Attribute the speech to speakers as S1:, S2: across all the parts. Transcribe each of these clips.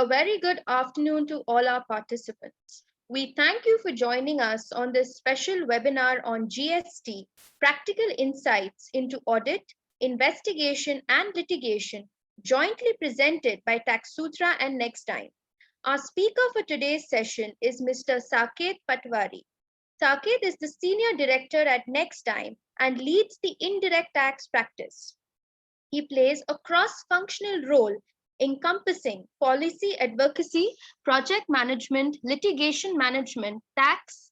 S1: A very good afternoon to all our participants. We thank you for joining us on this special webinar on GST, Practical Insights into Audit, Investigation and Litigation, jointly presented by TaxSutra and Nextime. Our speaker for today's session is Mr. Saket Patwari. Saket is the Senior Director at Nextime and leads the indirect tax practice. He plays a cross-functional role encompassing policy advocacy, project management, litigation management, tax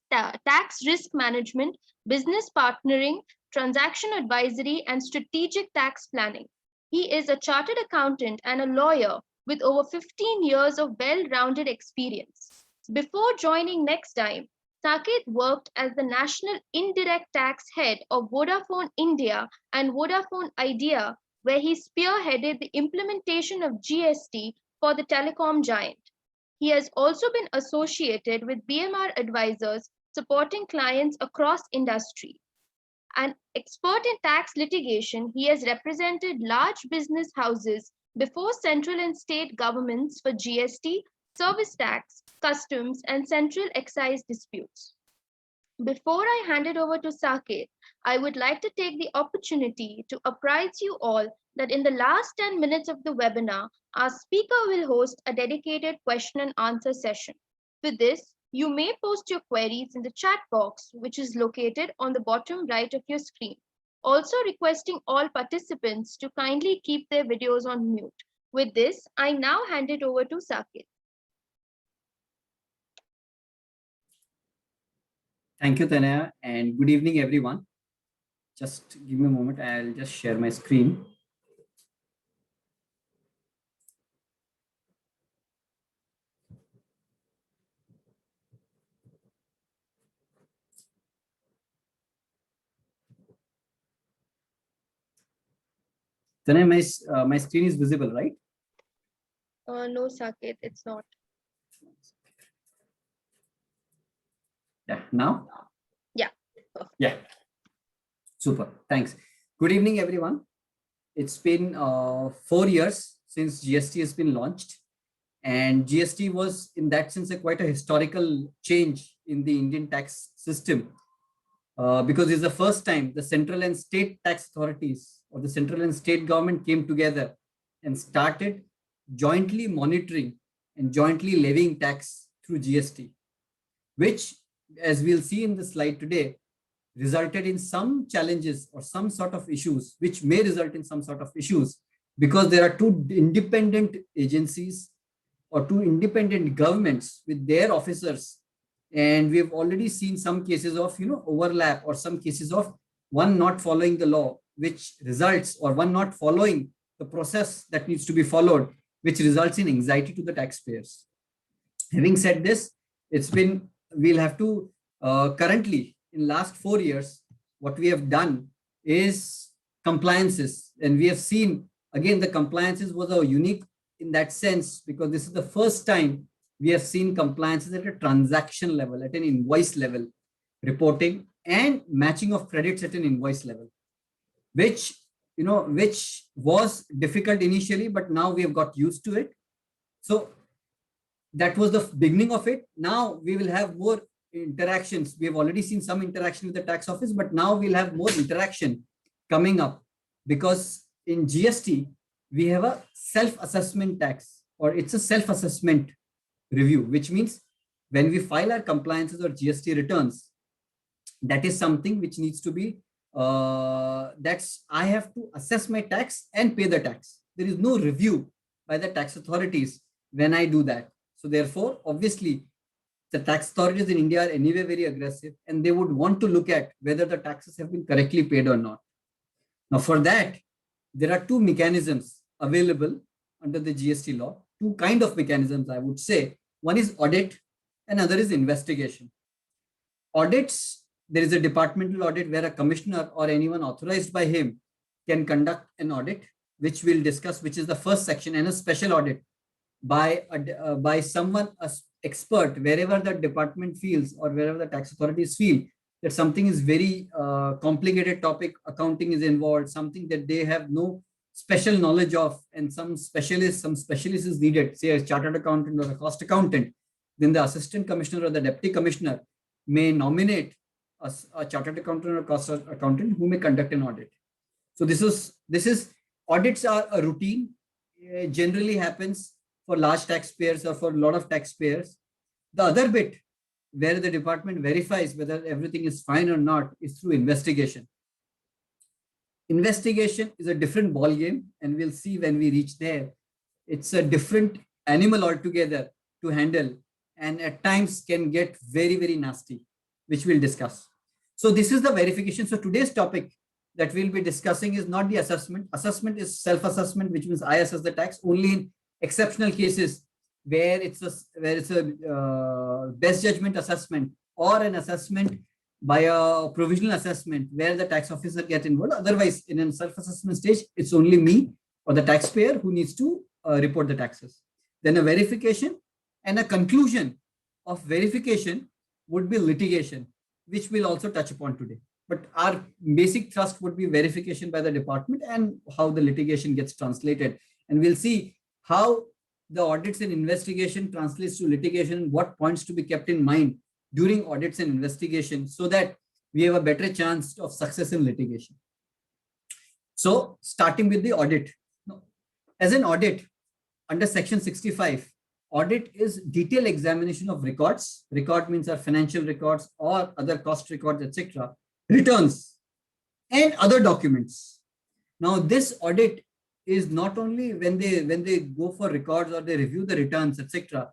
S1: risk management, business partnering, transaction advisory, and strategic tax planning. He is a chartered accountant and a lawyer with over 15 years of well-rounded experience. Before joining Nextime, Saket worked as the National Indirect Tax Head of Vodafone India and Vodafone Idea, where he spearheaded the implementation of GST for the telecom giant. He has also been associated with BMR advisors supporting clients across industry. An expert in tax litigation, he has represented large business houses before central and state governments for GST, service tax, customs, and central excise disputes. Before I hand it over to Saket, I would like to take the opportunity to apprise you all that in the last 10 minutes of the webinar, our speaker will host a dedicated question and answer session. For this, you may post your queries in the chat box, which is located on the bottom right of your screen. Also requesting all participants to kindly keep their videos on mute. With this, I now hand it over to Saket.
S2: Thank you, Tanaya, and good evening, everyone. Just give me a moment. I'll just share my screen. Tanaya, my screen is visible, right?
S1: No, Saket, it's not.
S2: Yeah, now?
S1: Yeah.
S2: Yeah. Super. Thanks. Good evening, everyone. It's been 4 years since GST has been launched. And GST was, in that sense, quite a historical change in the Indian tax system. Because it's the first time the central and state tax authorities or the central and state government came together and started jointly monitoring and jointly levying tax through GST, which, as we'll see in the slide today, resulted in some challenges or some sort of issues, which may result in some sort of issues, because there are two independent agencies or two independent governments with their officers. And we've already seen some cases of, overlap, or some cases of one not following the law, which results, or one not following the process that needs to be followed, which results in anxiety to the taxpayers. Having said this, we'll have to currently, in last 4 years, what we have done is compliances. And we have seen, again, the compliances was a unique in that sense, because this is the first time we have seen compliances at a transaction level, at an invoice level, reporting and matching of credits at an invoice level, which was difficult initially, but now we have got used to it. So that was the beginning of it. Now we will have more interactions. We have already seen some interaction with the tax office, but now we'll have more interaction coming up, because in GST, we have a self-assessment tax, or it's a self-assessment review, which means when we file our compliances or GST returns, that is something which needs to be, I have to assess my tax and pay the tax. There is no review by the tax authorities when I do that. So therefore, obviously, the tax authorities in India are anyway very aggressive, and they would want to look at whether the taxes have been correctly paid or not. Now, for that, there are two mechanisms available under the GST law, two kind of mechanisms, I would say. One is audit, and another is investigation. Audits, there is a departmental audit where a commissioner or anyone authorized by him can conduct an audit, which we'll discuss, which is the first section, and a special audit by someone, an expert, wherever the department feels or wherever the tax authorities feel that something is very complicated topic, accounting is involved, something that they have no special knowledge of, and some specialist is needed, say a chartered accountant or a cost accountant, then the assistant commissioner or the deputy commissioner may nominate a chartered accountant or cost accountant who may conduct an audit. So this is audits are a routine. It generally happens for large taxpayers or for a lot of taxpayers. The other bit where the department verifies whether everything is fine or not is through investigation. Investigation is a different ball game, and we'll see when we reach there. It's a different animal altogether to handle, and at times can get very, very nasty, which we'll discuss. So this is the verification. So today's topic that we'll be discussing is not the assessment. Assessment is self-assessment, which means I assess the tax only in exceptional cases where it's a best judgment assessment or an assessment by a provisional assessment where the tax officer get involved. Otherwise, in a self-assessment stage, it's only me or the taxpayer who needs to report the taxes. Then a verification and a conclusion of verification would be litigation, which we'll also touch upon today. But our basic thrust would be verification by the department and how the litigation gets translated. And we'll see how the audits and investigation translates to litigation and what points to be kept in mind during audits and investigation so that we have a better chance of success in litigation. So starting with the audit. As an audit, under section 65, audit is detailed examination of records. Record means our financial records or other cost records, etc. Returns and other documents. Now this audit is not only when they go for records or they review the returns, etc.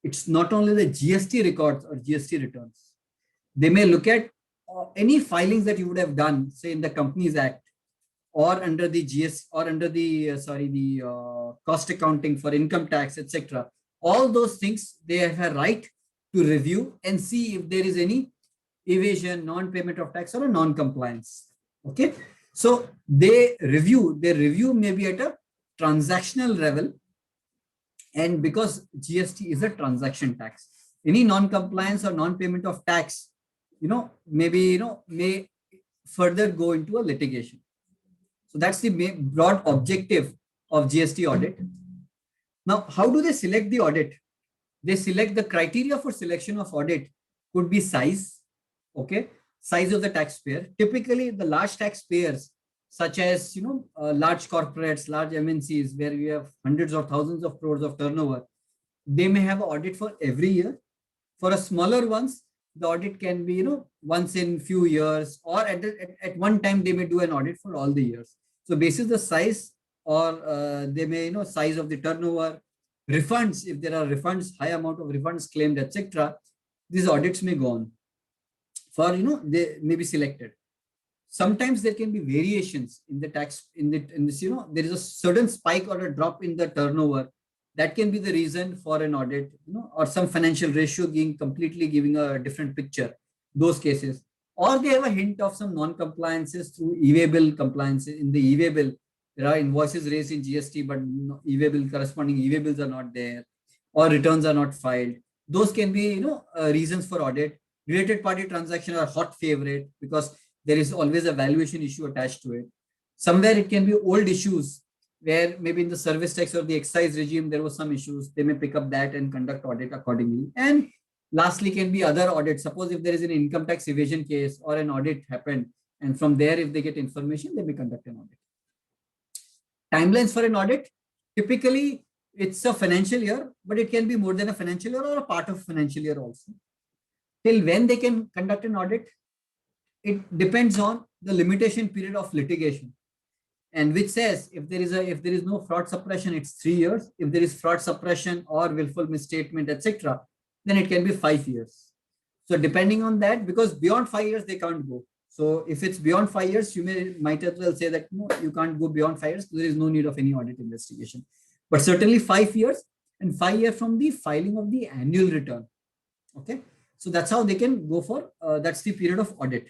S2: It's not only the GST records or GST returns. They may look at any filings that you would have done, say in the Companies Act or under the GST or under the cost accounting for income tax, etc. All those things they have a right to review and see if there is any evasion, non-payment of tax or a non-compliance. Okay. So their review may be at a transactional level, and because GST is a transaction tax, any non-compliance or non-payment of tax, may further go into a litigation. So that's the broad objective of GST audit. Now, how do they select the audit? They select the criteria for selection of audit could be size, okay, size of the taxpayer. Typically, the large taxpayers, such as large corporates, large MNCs, where we have hundreds or thousands of crores of turnover, they may have an audit for every year. For a smaller ones, the audit can be once in few years, or at one time they may do an audit for all the years. So basis the size, or they may size of the turnover, refunds, if there are refunds, high amount of refunds claimed, etc. These audits may go on. For they may be selected. Sometimes there can be variations in the tax in this there is a certain spike or a drop in the turnover that can be the reason for an audit, or some financial ratio completely giving a different picture, those cases. Or they have a hint of some non-compliances through e-way bill compliances. In the e-way bill, there are invoices raised in GST, but e-way bill, corresponding e-way bills are not there, or returns are not filed. Those can be reasons for audit. Related party transactions are hot favorite because there is always a valuation issue attached to it. Somewhere it can be old issues where maybe in the service tax or the excise regime, there was some issues. They may pick up that and conduct audit accordingly. And lastly, can be other audits. Suppose if there is an income tax evasion case or an audit happened, and from there, if they get information, they may conduct an audit. Timelines for an audit. Typically, it's a financial year, but it can be more than a financial year or a part of financial year also. Till when they can conduct an audit? It depends on the limitation period of litigation, and which says if there is no fraud suppression, it's 3 years. If there is fraud suppression or willful misstatement, etc., then it can be 5 years. So depending on that, because beyond 5 years they can't go. So if it's beyond 5 years, you might as well say that no, you can't go beyond 5 years. So there is no need of any audit investigation. But certainly 5 years, and 5 years from the filing of the annual return. Okay, so that's how they can go for. That's the period of audit.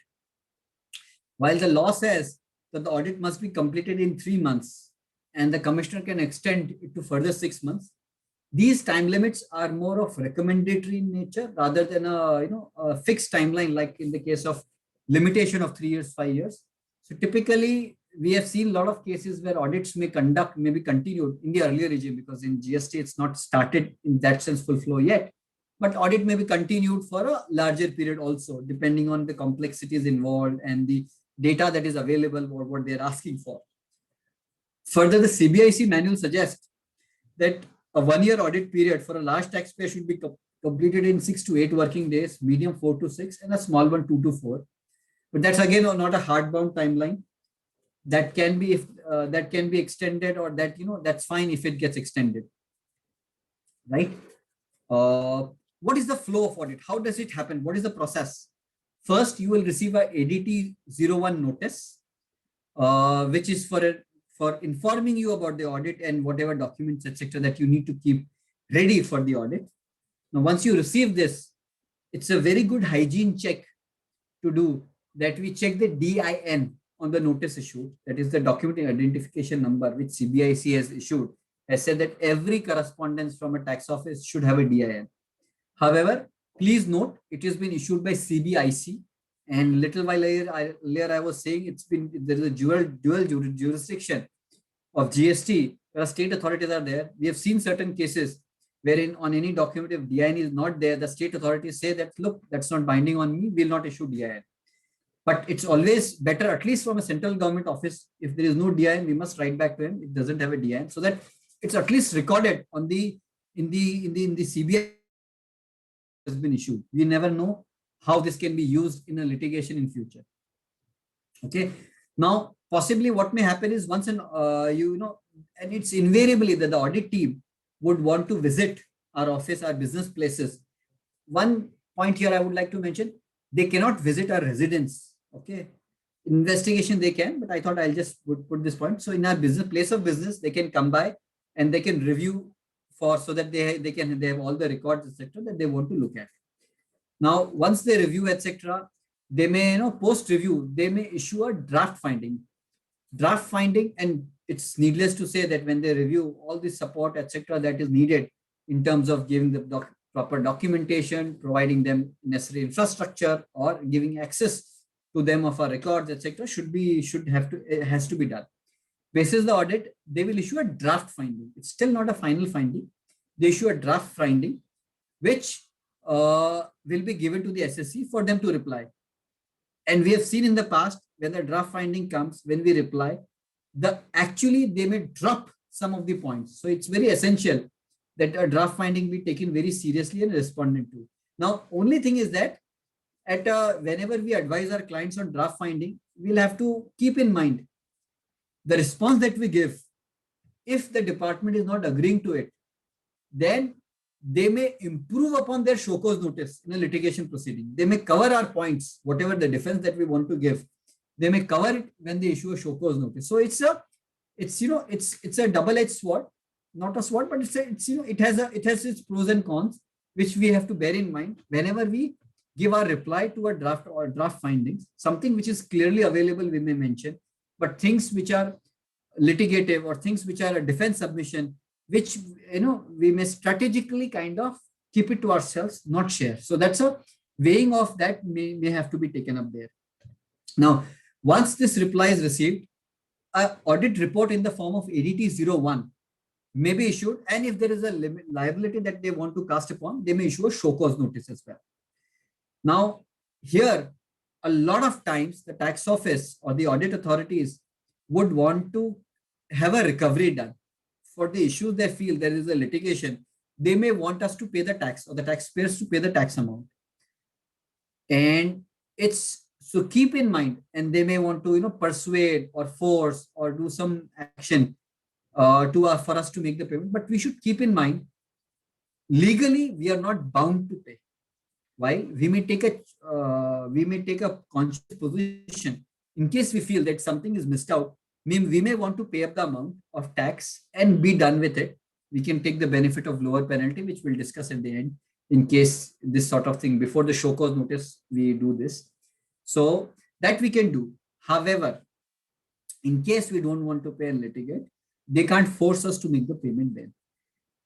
S2: While the law says that the audit must be completed in 3 months, and the commissioner can extend it to further 6 months, these time limits are more of recommendatory in nature rather than a fixed timeline, like in the case of limitation of 3 years, 5 years. So typically, we have seen a lot of cases where audits may be continued in the earlier regime, because in GST it's not started in that sense full flow yet, but audit may be continued for a larger period also, depending on the complexities involved and the data that is available or what they're asking for. Further, the CBIC manual suggests that a 1-year audit period for a large taxpayer should be completed in 6 to 8 working days, medium 4 to 6, and a small one 2 to 4. But that's again not a hardbound timeline. That can be extended, or that that's fine if it gets extended, right? What is the flow of audit? How does it happen? What is the process? First, you will receive a ADT 01 notice, which is for informing you about the audit and whatever documents, etc., that you need to keep ready for the audit. Now, once you receive this, it's a very good hygiene check to do, that we check the DIN on the notice issued. That is the document identification number which CBIC has issued, has said that every correspondence from a tax office should have a DIN. However, please note, it has been issued by CBIC, and little while earlier I was saying there is a dual jurisdiction of GST, where state authorities are there. We have seen certain cases wherein on any document, if DIN is not there, the state authorities say that, look, that's not binding on me, will not issue DIN. But it's always better, at least from a central government office, if there is no DIN, we must write back to him, it doesn't have a DIN, so that it's at least recorded on the CBI has been issued. We never know how this can be used in a litigation in future. Okay. Now, possibly what may happen is once and it's invariably that the audit team would want to visit our office, our business places. One point here I would like to mention, they cannot visit our residence. Okay. Investigation they can, but I thought I'll just put this point. So in our place of business, they can come by and they can review so that they have all the records, etc., that they want to look at. Now, once they review, etc., they may, post review, they may issue a draft finding. And it's needless to say that when they review all the support, etc., that is needed in terms of giving the proper documentation, providing them necessary infrastructure, or giving access to them of our records, etc., has to be done. Basis the audit, they will issue a draft finding. It's still not a final finding. They issue a draft finding, which will be given to the SSC for them to reply. And we have seen in the past, when the draft finding comes, when we reply, they may drop some of the points. So it's very essential that a draft finding be taken very seriously and responded to. Now, only thing is that whenever we advise our clients on draft finding, we'll have to keep in mind the response that we give. If the department is not agreeing to it, then they may improve upon their show cause notice in a litigation proceeding. They may cover our points, whatever the defense that we want to give. They may cover it when they issue a show cause notice. So it's a double-edged sword, not a sword, but it has its pros and cons, which we have to bear in mind whenever we give our reply to a draft or draft findings. Something which is clearly available, we may mention, but things which are litigative or things which are a defense submission, which we may strategically kind of keep it to ourselves, not share. So that's a weighing of that may have to be taken up there. Now, once this reply is received, an audit report in the form of ADT 01 may be issued, and if there is a liability that they want to cast upon, they may issue a show cause notice as well. Now, here, a lot of times the tax office or the audit authorities would want to have a recovery done for the issues they feel there is a litigation. They may want us to pay the tax, or the taxpayers to pay the tax amount. And so keep in mind, and they may want to persuade or force or do some action for us to make the payment. But we should keep in mind, legally we are not bound to pay. While we may take a conscious position in case we feel that something is missed out. We may want to pay up the amount of tax and be done with it. We can take the benefit of lower penalty, which we'll discuss at the end, in case this sort of thing, before the show cause notice, we do this. So that we can do. However, in case we don't want to pay and litigate, they can't force us to make the payment then.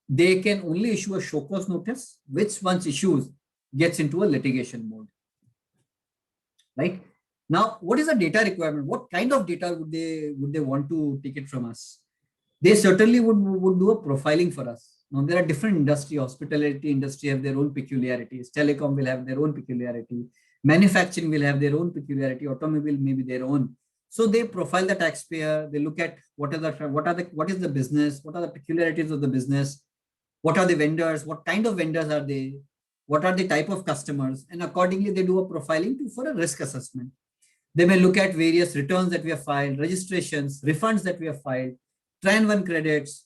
S2: They can only issue a show cause notice, which once issues gets into a litigation mode. Right? Now, what is the data requirement? What kind of data would they want to take it from us? They certainly would do a profiling for us. Now, there are different industry. Hospitality industry have their own peculiarities. Telecom will have their own peculiarity. Manufacturing will have their own peculiarity. Automobile maybe their own. So they profile the taxpayer. They look at what is the business, what are the peculiarities of the business, what are the vendors, what kind of vendors are they, what are the type of customers, and accordingly they do a profiling for a risk assessment. They may look at various returns that we have filed, registrations, refunds that we have filed, Tran 1 credits,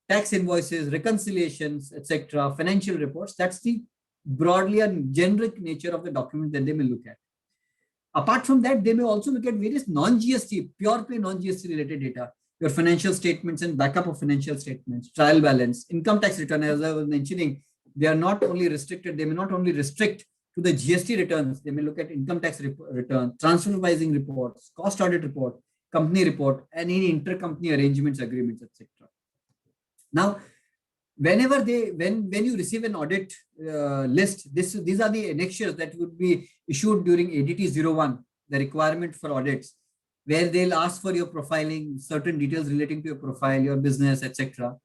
S2: tax invoices, reconciliations, etc., financial reports. That's the broadly and generic nature of the document that they may look at. Apart from that, they may also look at various non-GST, pure play non-GST related data, your financial statements and backup of financial statements, trial balance, income tax return. As I was mentioning, they are not only restricted, they may not only restrict to the GST returns, they may look at income tax return, transfer pricing reports, cost audit report, company report, and any intercompany arrangements, agreements, etc. Now, whenever when you receive an audit list, these are the annexures that would be issued during ADT 01, the requirement for audits, where they'll ask for your profiling, certain details relating to your profile, your business, etc.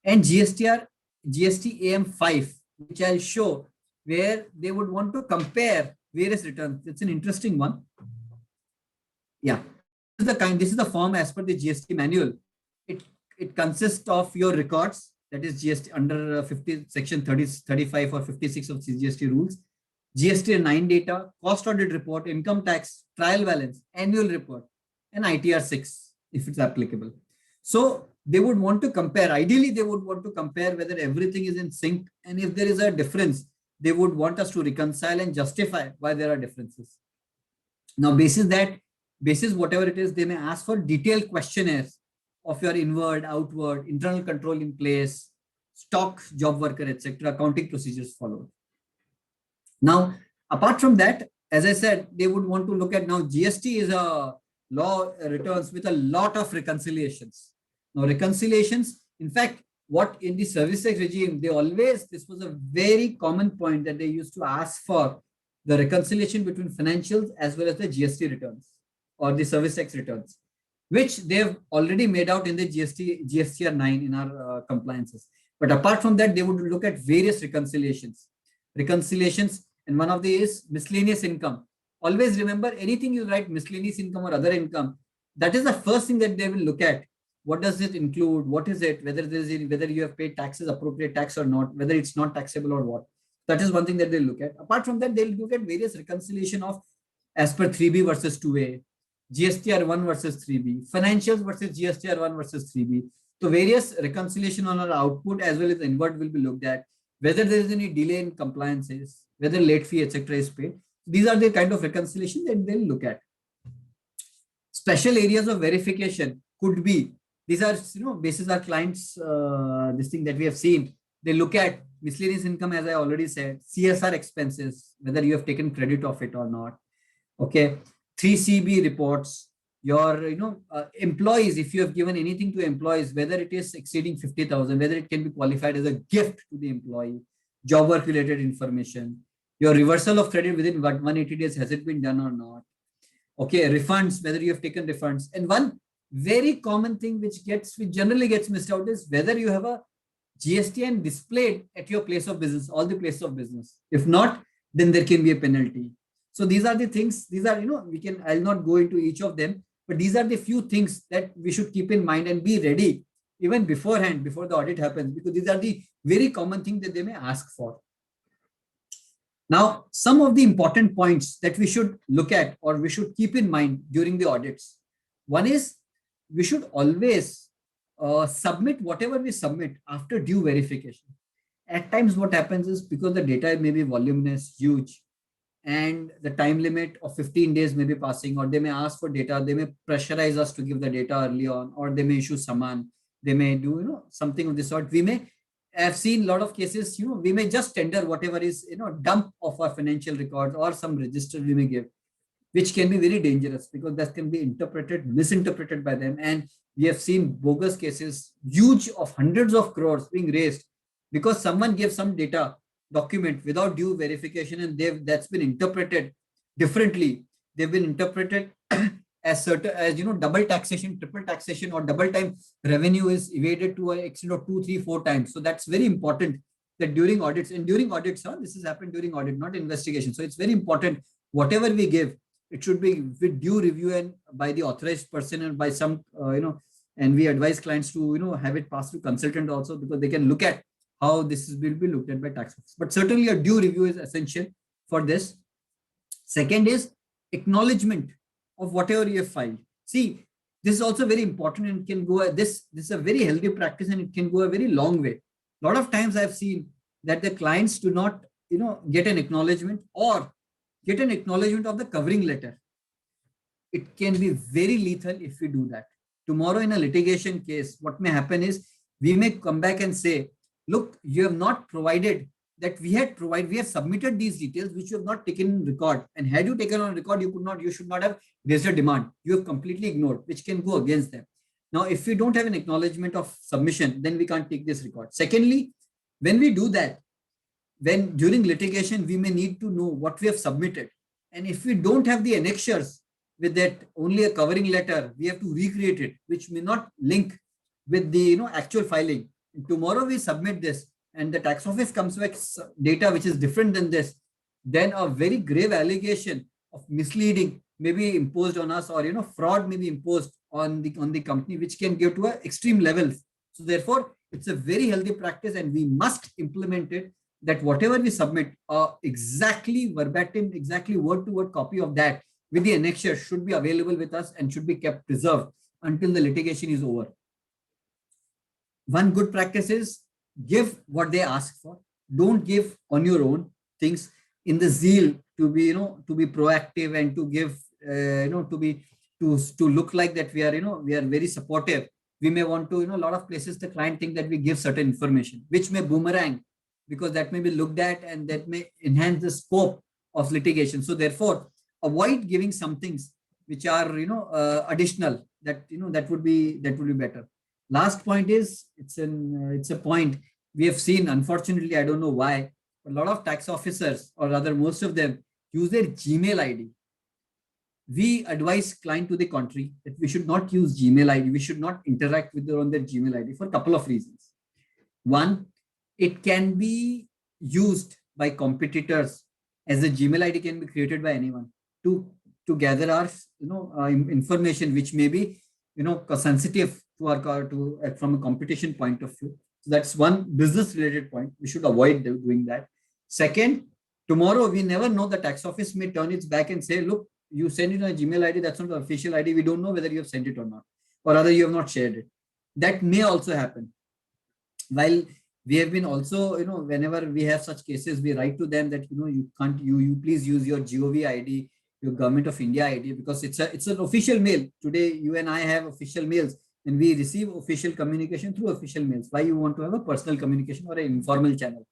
S2: And GST AM5, which I'll show, where they would want to compare various returns. It's an interesting one. Yeah, this is the form as per the GST manual. It consists of your records, that is GST under section 35 or 56 of GST rules, GST 9 data, cost audit report, income tax, trial balance, annual report, and ITR 6 if it's applicable. So they would want to compare. Ideally, they would want to compare whether everything is in sync, and if there is a difference, they would want us to reconcile and justify why there are differences. Now, basis whatever it is, they may ask for detailed questionnaires of your inward, outward, internal control in place, stock, job worker, etc., accounting procedures followed. Now, apart from that, as I said, they would want to look at, now GST is a law returns with a lot of reconciliations. Now, reconciliations, in fact, what in the service tax regime, this was a very common point that they used to ask for, the reconciliation between financials as well as the GST returns or the service tax returns, which they've already made out in the GSTR 9 in our compliances. But apart from that, they would look at various reconciliations, and one of these is miscellaneous income. Always remember, anything you write miscellaneous income or other income, that is the first thing that they will look at. What does it include? What is it? Whether you have paid taxes, appropriate tax or not, whether it's not taxable or what. That is one thing that they'll look at. Apart from that, they'll look at various reconciliation of as per 3B versus 2A, GSTR 1 versus 3B, financials versus GSTR 1 versus 3B. So various reconciliation on our output as well as inward will be looked at, whether there is any delay in compliances, whether late fee, etc. is paid. These are the kind of reconciliation that they'll look at. Special areas of verification could be, these are, basis our clients, this thing that we have seen, they look at miscellaneous income, as I already said, CSR expenses, whether you have taken credit of it or not. Okay, 3CB reports, your employees, if you have given anything to employees, whether it is exceeding 50,000, whether it can be qualified as a gift to the employee, job work related information, your reversal of credit within 180 days, has it been done or not? Okay, refunds, whether you have taken refunds. And one very common thing which generally gets missed out is whether you have a GSTN displayed at your place of business, all the places of business. If not, then there can be a penalty. So these are the things, I'll not go into each of them, but these are the few things that we should keep in mind and be ready even beforehand, before the audit happens, because these are the very common things that they may ask for. Now, some of the important points that we should look at or we should keep in mind during the audits. One is, we should always submit whatever we submit after due verification. At times what happens is, because the data may be voluminous, huge, and the time limit of 15 days may be passing, or they may ask for data, they may pressurize us to give the data early on, or they may issue summon, they may do something of this sort. I've seen a lot of cases, we may just tender whatever is dump of our financial records or some register we may give, which can be very dangerous because that can be misinterpreted by them. And we have seen bogus cases, huge of hundreds of crores being raised because someone gave some data document without due verification, and that's been interpreted differently. they've been interpreted as certain as double taxation, triple taxation, or double time revenue is evaded to an extent of 2, 3, 4 times. So that's very important that during audits, and during audits, this has happened during audit, not investigation. So it's very important whatever we give, it should be with due review and by the authorized person and by some and we advise clients to have it passed through consultant also, because they can look at how this will be looked at by tax office. But certainly a due review is essential for this. Second is acknowledgement of whatever you have filed. See, this is also very important and can go, this is a very healthy practice and it can go a very long way. A lot of times I've seen that the clients do not, get an acknowledgement or get an acknowledgement of the covering letter. It can be very lethal if we do that. Tomorrow in a litigation case, what may happen is we may come back and say, look, you have not provided that we have submitted these details which you have not taken in record. And had you taken on record, you should not have raised a demand. You have completely ignored, which can go against them. Now, if we don't have an acknowledgement of submission, then we can't take this record. Secondly, when we do that, when during litigation, we may need to know what we have submitted. And if we don't have the annexures with that, only a covering letter, we have to recreate it, which may not link with the actual filing. And tomorrow we submit this and the tax office comes back data which is different than this, then a very grave allegation of misleading may be imposed on us, or fraud may be imposed on the company, which can give to extreme levels. So therefore, it's a very healthy practice and we must implement it, that whatever we submit, exactly verbatim, exactly word to word copy of that with the annexure should be available with us and should be kept preserved until the litigation is over. One good practice is give what they ask for. Don't give on your own things in the zeal to be, to be proactive and to give, to look like that we are, we are very supportive. We may want to, a lot of places the client think that we give certain information, which may boomerang, because that may be looked at and that may enhance the scope of litigation. So therefore, avoid giving some things which are, additional, that, that would be better. Last point is, it's a point we have seen, unfortunately, I don't know why, but a lot of tax officers, or rather most of them, use their Gmail ID. We advise client to the contrary that we should not use Gmail ID. We should not interact with them on their Gmail ID for a couple of reasons. One, it can be used by competitors, as a Gmail ID can be created by anyone to gather our information which may be sensitive to our from a competition point of view. So that's one business related point. We should avoid doing that. Second, tomorrow we never know, the tax office may turn its back and say, look, you send it on a Gmail ID, that's not the official ID. We don't know whether you have sent it or not, or rather you have not shared it. That may also happen. While we have been also, whenever we have such cases, we write to them that, you can't, you please use your GOV ID, your Government of India ID, because it's an official mail. Today, you and I have official mails and we receive official communication through official mails. Why you want to have a personal communication or an informal channel?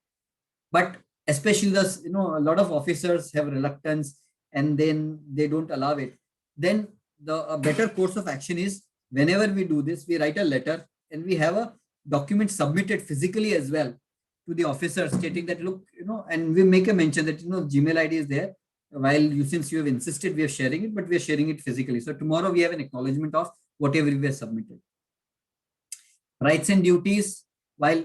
S2: But especially thus, a lot of officers have reluctance and then they don't allow it. Then a better course of action is, whenever we do this, we write a letter and we have a document submitted physically as well to the officer stating that, look, and we make a mention that, Gmail ID is there. While since you have insisted, we are sharing it, but we are sharing it physically. So tomorrow we have an acknowledgement of whatever we have submitted. Rights and duties, while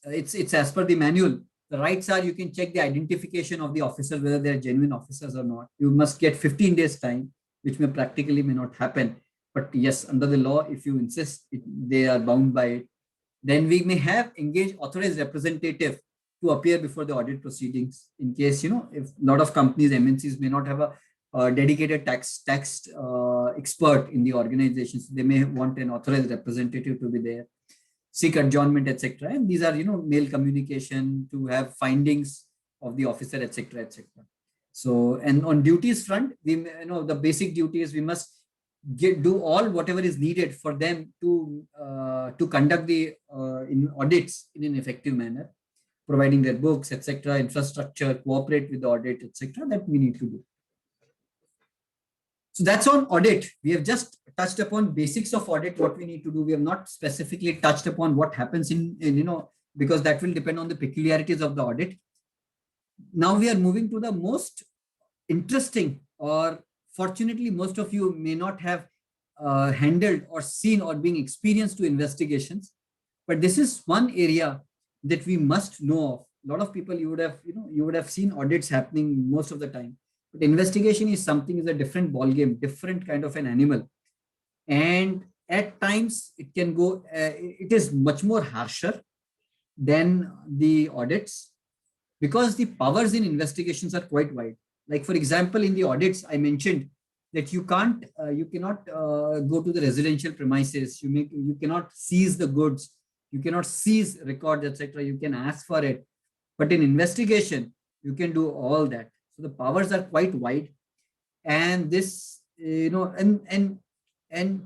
S2: it's as per the manual, the rights are, you can check the identification of the officer, whether they are genuine officers or not. You must get 15 days time, which may not happen. But yes, under the law, if you insist, they are bound by it. Then we may have engaged authorized representative to appear before the audit proceedings in case, if a lot of companies, MNCs may not have a dedicated tax expert in the organization. So they may want an authorized representative to be there, seek adjournment, etc. And these are, mail communication to have findings of the officer, etc., etc. So, and on duties front, we, the basic duties, we must do all whatever is needed for them to conduct the audits in an effective manner, providing their books, etc., infrastructure, cooperate with the audit, etc., that we need to do. So that's on audit. We have just touched upon basics of audit, what we need to do. We have not specifically touched upon what happens in because that will depend on the peculiarities of the audit. Now we are moving to the most interesting or fortunately, most of you may not have handled or seen or being experienced to investigations, but this is one area that we must know of. A lot of people, you would have, you would have seen audits happening most of the time, but investigation is something, is a different ball game, different kind of an animal. And at times it can go, it is much more harsher than the audits, because the powers in investigations are quite wide. Like for example, in the audits, I mentioned that you cannot go to the residential premises. You cannot seize the goods. You cannot seize records, etc. You can ask for it, but in investigation, you can do all that. So the powers are quite wide, and this, and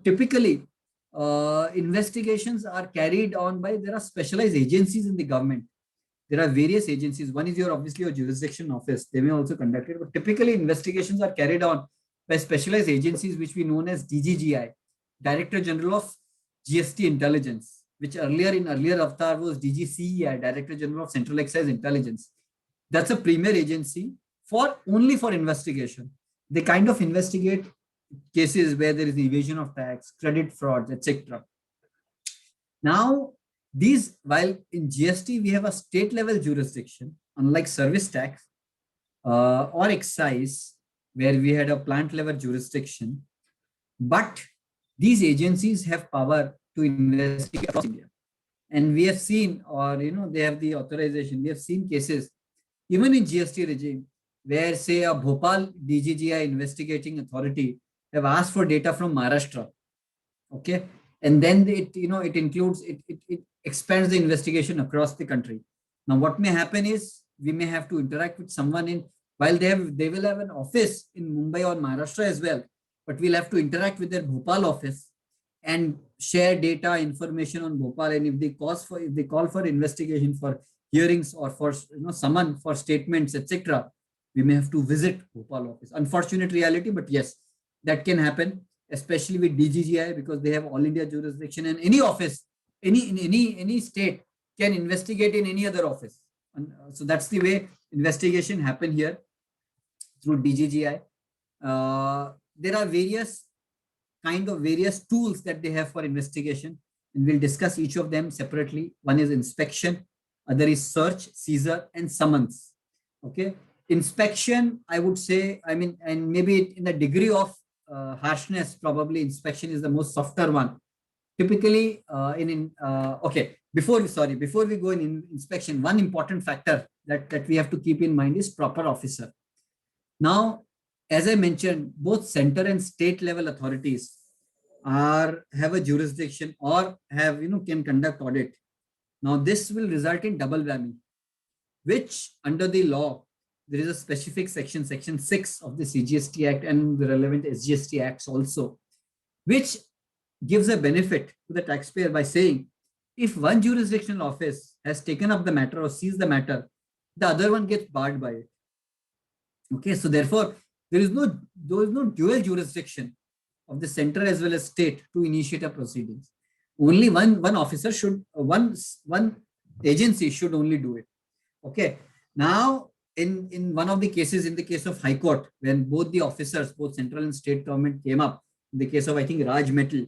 S2: typically, investigations are carried on by, there are specialized agencies in the government. There are various agencies. One is obviously your jurisdiction office. They may also conduct it, but typically investigations are carried on by specialized agencies, which we known as DGGI, Director General of GST Intelligence, which in earlier avatar was DGCEI, Director General of Central Excise Intelligence. That's a premier agency only for investigation. They kind of investigate cases where there is evasion of tax, credit fraud, etc. Now, while in GST, we have a state level jurisdiction, unlike service tax or excise, where we had a plant level jurisdiction, but these agencies have power to investigate across India. And we have seen, or they have the authorization. We have seen cases, even in GST regime, where say a Bhopal DGGI investigating authority have asked for data from Maharashtra. Okay. And then it includes, it expands the investigation across the country. Now, what may happen is we may have to interact with someone while they will have an office in Mumbai or Maharashtra as well, but we'll have to interact with their Bhopal office and share data, information on Bhopal. And if they call for investigation, for hearings, or for summon for statements, etc., we may have to visit Bhopal office. Unfortunate reality, but yes, that can happen, especially with DGGI, because they have all India jurisdiction, and any office, any state can investigate in any other office. And so that's the way investigation happen here through DGGI. There are various tools that they have for investigation, and we'll discuss each of them separately. One is inspection, other is search, seizure, and summons. Okay. Inspection, I would say, and maybe in the degree of harshness, probably inspection is the most softer one. Typically, before we go in inspection, one important factor that we have to keep in mind is proper officer. Now, as I mentioned, both center and state level authorities have a jurisdiction or can conduct audit. Now, this will result in double whammy, which under the law, there is a specific section 6 of the CGST Act and the relevant SGST Acts also, which gives a benefit to the taxpayer by saying, if one jurisdictional office has taken up the matter or seized the matter, the other one gets barred by it. Okay, so therefore, there is no dual jurisdiction of the center as well as state to initiate a proceedings. Only one officer should, one agency should only do it. Okay, now, in one of the cases, in the case of High Court, when both the officers, both central and state government came up, in the case of, I think, Raj Metal,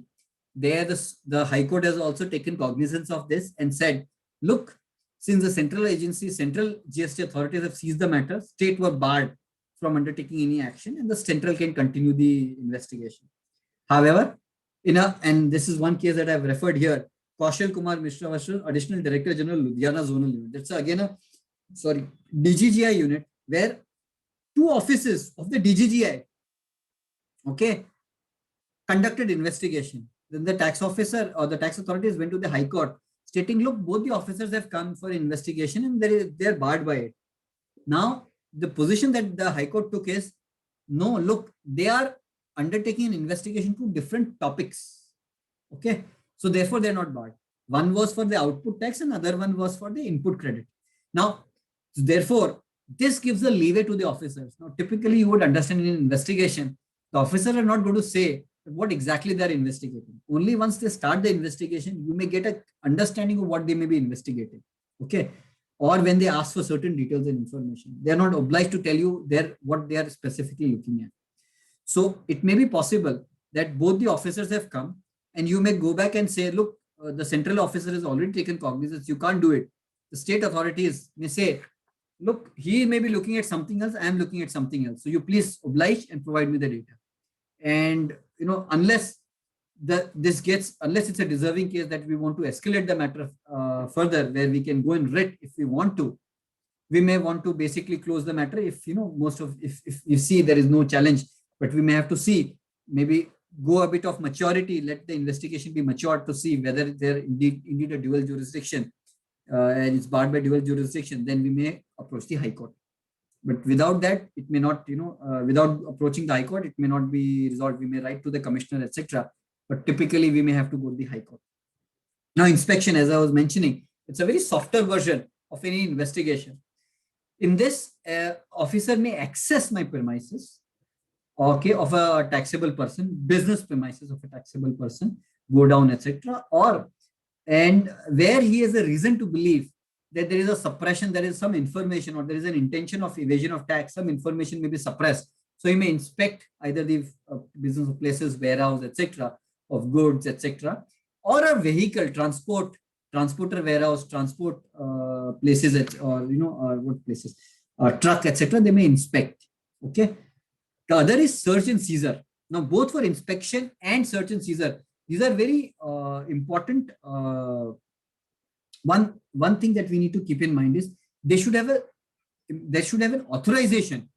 S2: there the High Court has also taken cognizance of this and said, look, since the central GST authorities have seized the matter, state were barred from undertaking any action, and the central can continue the investigation. However, and this is one case that I've referred here, Kaushal Kumar Mishra versus Additional Director General, Ludhiana Zonal Unit. That's again DGGI unit, where two offices of the DGGI, okay, conducted investigation. Then the tax officer or the tax authorities went to the High Court stating, look, both the officers have come for investigation and they're barred by it. Now, the position that the High Court took is, no, look, they are undertaking an investigation to different topics. Okay, so therefore they're not barred. One was for the output tax and other one was for the input credit. Now, therefore, this gives a leeway to the officers. Now, typically you would understand in an investigation, the officers are not going to say what exactly they're investigating. Only once they start the investigation, you may get an understanding of what they may be investigating. Okay. Or when they ask for certain details and information, they're not obliged to tell you what they are specifically looking at. So it may be possible that both the officers have come, and you may go back and say, look, the central officer has already taken cognizance. You can't do it. The state authorities may say, look, he may be looking at something else. I am looking at something else. So you please oblige and provide me the data. And unless unless it's a deserving case that we want to escalate the matter further, where we can go in writ if we want to, we may want to basically close the matter if if you see there is no challenge, but we may have to see, maybe go a bit of maturity, let the investigation be matured to see whether there indeed a dual jurisdiction and it's barred by dual jurisdiction. Then we may approach the High Court. But without that, it may not, without approaching the High Court, it may not be resolved. We may write to the commissioner, etc. But typically, we may have to go to the High Court. Now, inspection, as I was mentioning, it's a very softer version of any investigation. In this, officer may access my premises, okay, of a taxable person, business premises of a taxable person, go down, etc. And where he has a reason to believe that there is a suppression, there is some information, or there is an intention of evasion of tax, some information may be suppressed. So he may inspect either the business of places, warehouse, etc., of goods, etc., or a vehicle, transporter, warehouse, transport places, or what places, truck, etc. They may inspect. Okay. The other is search and seizure. Now, both for inspection and search and seizure, these are very important. One thing that we need to keep in mind is they should have an authorization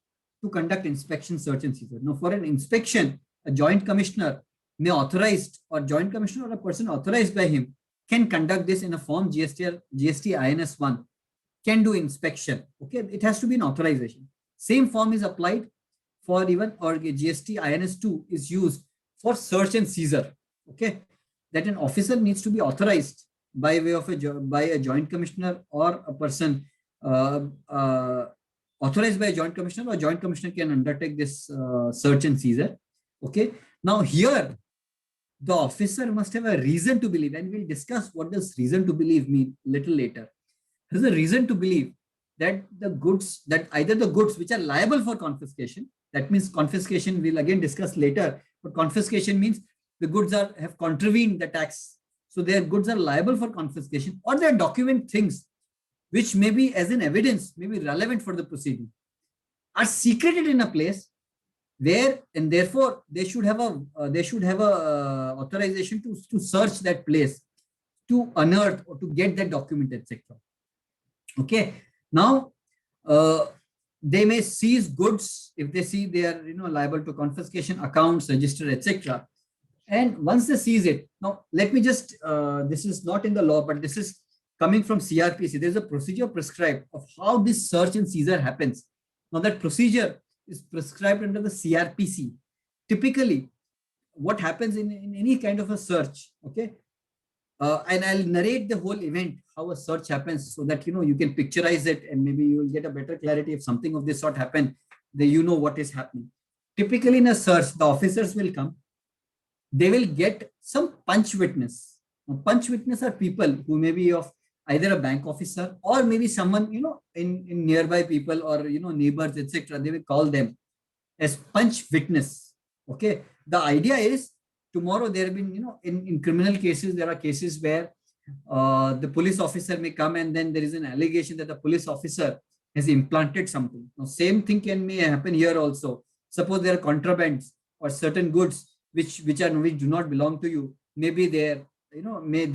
S2: to conduct inspection, search and seizure. Now, for an inspection, a joint commissioner may authorized, or joint commissioner or a person authorized by him can conduct this in a form GST INS 1, can do inspection. Okay, it has to be an authorization. Same form is applied for even, or GST INS 2 is used for search and seizure. Okay, that an officer needs to be authorized by way of by a joint commissioner, or a person authorized by a joint commissioner, or joint commissioner can undertake this search and seizure. Okay. Now here, the officer must have a reason to believe, and we'll discuss what does reason to believe mean little later. There's a reason to believe that either the goods which are liable for confiscation, that means confiscation we'll again discuss later, but confiscation means the goods have contravened the tax, so their goods are liable for confiscation, or they document things which may be, as an evidence, may be relevant for the proceeding, are secreted in a place where, and therefore they should have a authorization to search that place, to unearth or to get that document, etc. Okay. Now, they may seize goods if they see they are liable to confiscation, accounts, register, etc. And once they seize it, now let me just this is not in the law, but this is coming from CRPC. There's a procedure prescribed of how this search and seizure happens. Now that procedure is prescribed under the CRPC. Typically, what happens in any kind of a search, okay? And I'll narrate the whole event, how a search happens, so that you can picturize it, and maybe you will get a better clarity if something of this sort happen, then you know what is happening. Typically in a search, the officers will come, they will get some punch witness. Now, punch witness are people who may be of either a bank officer, or maybe someone in nearby people, or neighbors, etc. They will call them as punch witness. Okay. The idea is, tomorrow there have been in criminal cases, there are cases where the police officer may come, and then there is an allegation that the police officer has implanted something. Now, same thing may happen here also. Suppose there are contrabands or certain goods which do not belong to you. Maybe they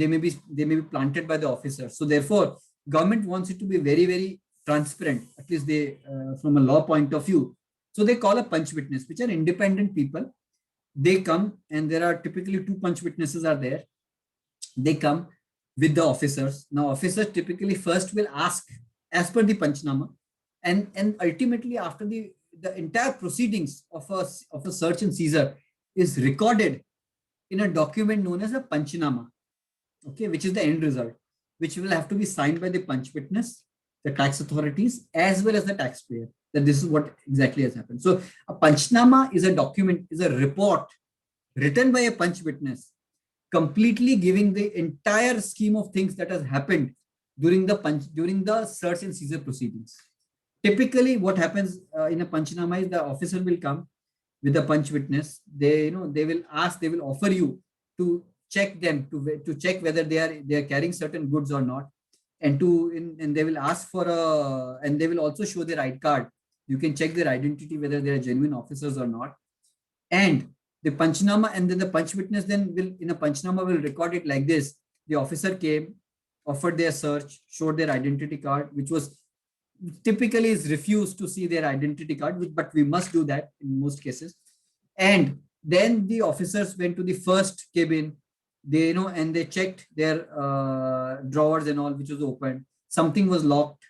S2: may be planted by the officer. So therefore, government wants it to be very, very transparent, at least they from a law point of view. So they call a punch witness, which are independent people. They come, and there are typically 2 punch witnesses are there. They come with the officers. Now, officers typically first will ask as per the panchnama, and ultimately after the entire proceedings of a search and seizure is recorded in a document known as a panchnama, okay, which is the end result, which will have to be signed by the punch witness, the tax authorities, as well as the taxpayer, that this is what exactly has happened. So a panchnama is a document, is a report written by a punch witness, completely giving the entire scheme of things that has happened during the search and seizure proceedings. Typically, what happens in a panchnama is the officer will come with a punch witness, they will ask, they will offer you to check them, to check whether they are carrying certain goods or not, and and they will ask for and they will also show their ID card. You can check their identity whether they are genuine officers or not. And the panchnama, and then the punch witness then will, in a panchnama, will record it like this: the officer came, offered their search, showed their identity card, which was typically is refused to see their identity card, but we must do that in most cases. And then the officers went to the first cabin, they and they checked their drawers and all, which was open. Something was locked.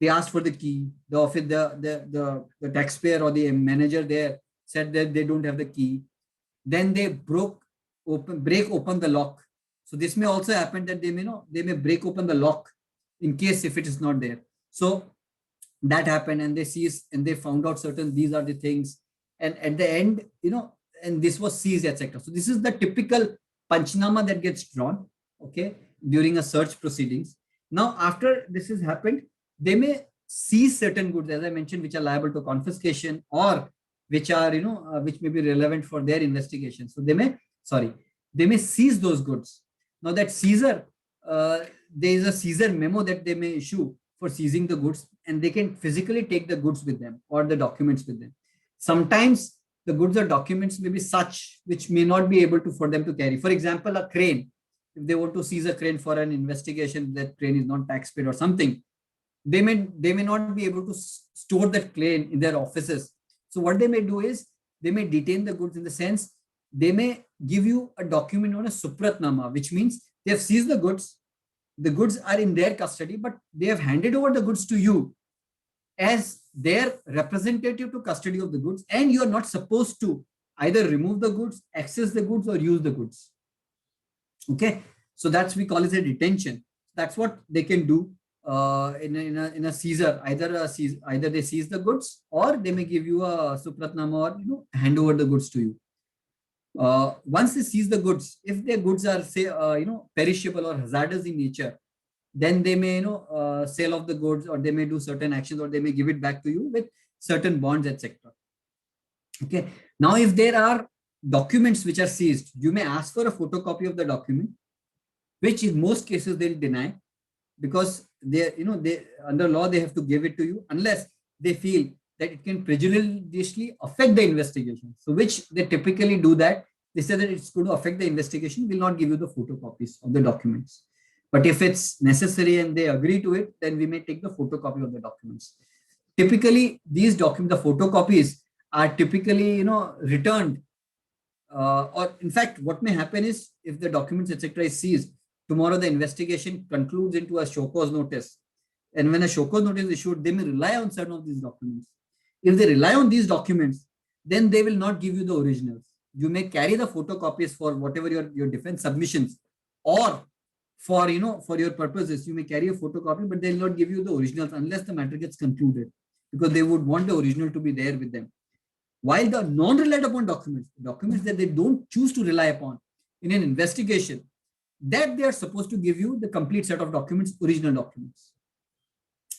S2: They asked for the key. The office, the taxpayer or the manager there said that they don't have the key. Then they break open the lock. So this may also happen that they may break open the lock in case if it is not there. So that happened, and they seized, and they found out certain, these are the things. And at the end, and this was seized, etc. So this is the typical panchnama that gets drawn, okay, during a search proceedings. Now, after this has happened, they may seize certain goods, as I mentioned, which are liable to confiscation, or which are, which may be relevant for their investigation. So they may seize those goods. Now that seizure, there is a seizure memo that they may issue for seizing the goods, and they can physically take the goods with them or the documents with them. Sometimes the goods or documents may be such which may not be able for them to carry. For example, a crane. If they want to seize a crane for an investigation, that crane is not tax paid or something, they may not be able to store that crane in their offices. So what they may do is, they may detain the goods, in the sense they may give you a document on a supratnama, which means they have seized the goods. The goods are in their custody, but they have handed over the goods to you as their representative to custody of the goods, and you are not supposed to either remove the goods, access the goods, or use the goods. Okay, so that's, we call it a detention. That's what they can do in a seizure. Either they seize the goods, or they may give you a supratnama, or hand over the goods to you. Once they seize the goods, if their goods are, say, perishable or hazardous in nature, then they may sell off the goods, or they may do certain actions, or they may give it back to you with certain bonds, etc. Okay, now if there are documents which are seized, you may ask for a photocopy of the document, which in most cases they'll deny, because they under law they have to give it to you unless they feel that it can prejudicially affect the investigation. So which they typically do that. They say that it's going to affect the investigation, will not give you the photocopies of the documents. But if it's necessary and they agree to it, then we may take the photocopy of the documents. Typically, these documents, the photocopies, are typically returned. Or in fact, what may happen is, if the documents, etc., is seized, tomorrow the investigation concludes into a show cause notice. And when a show cause notice is issued, they may rely on certain of these documents. If they rely on these documents, then they will not give you the originals. You may carry the photocopies for whatever your defense submissions, or for your purposes, you may carry a photocopy, but they will not give you the originals unless the matter gets concluded, because they would want the original to be there with them. While the non-relied upon documents that they don't choose to rely upon in an investigation, that they are supposed to give you the complete set of documents, original documents.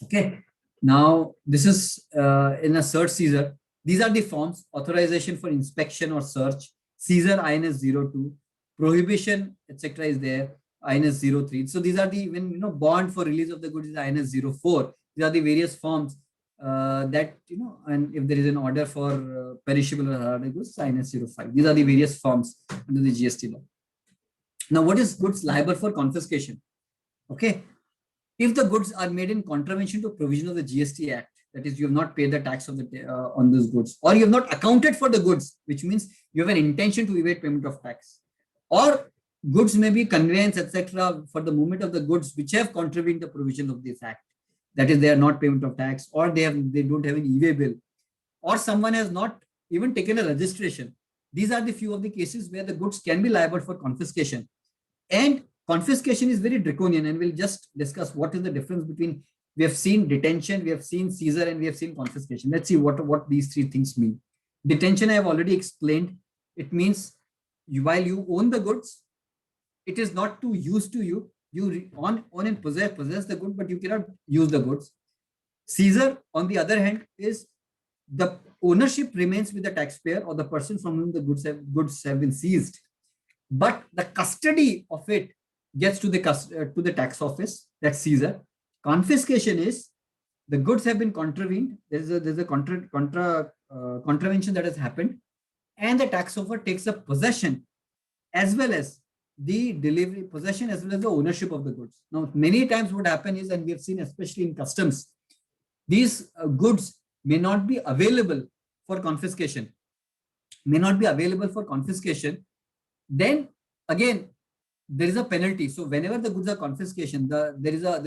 S2: Okay. Now, this is in a search seizure. These are the forms: authorization for inspection or search, seizure INS 02, prohibition, etc. is there, INS 03. So these are the, when bond for release of the goods is INS 04. These are the various forms that and if there is an order for perishable or hazardous goods, INS 05. These are the various forms under the GST law. Now, what is goods liable for confiscation? Okay. If the goods are made in contravention to provision of the GST Act, that is, you have not paid the tax of on those goods, or you have not accounted for the goods, which means you have an intention to evade payment of tax, or goods may be conveyance, etc., for the movement of the goods which have contravened the provision of this Act, that is, they are not payment of tax, or they don't have an e-way bill, or someone has not even taken a registration. These are the few of the cases where the goods can be liable for confiscation. And confiscation is very draconian, and we'll just discuss what is the difference between, we have seen detention, we have seen seizure, and we have seen confiscation. Let's see what these three things mean. Detention, I have already explained. It means while you own the goods, it is not to use to you. You own and possess the good, but you cannot use the goods. Seizure, on the other hand, is the ownership remains with the taxpayer or the person from whom the goods have been seized, but the custody of it gets to the tax office, that's seizure. Confiscation is the goods have been contravened. There's a contravention that has happened, and the tax officer takes the possession as well as the delivery possession as well as the ownership of the goods. Now, many times what happens is, and we have seen especially in customs, these goods may not be available for confiscation, then again there is a penalty. So whenever the goods are confiscation, there is a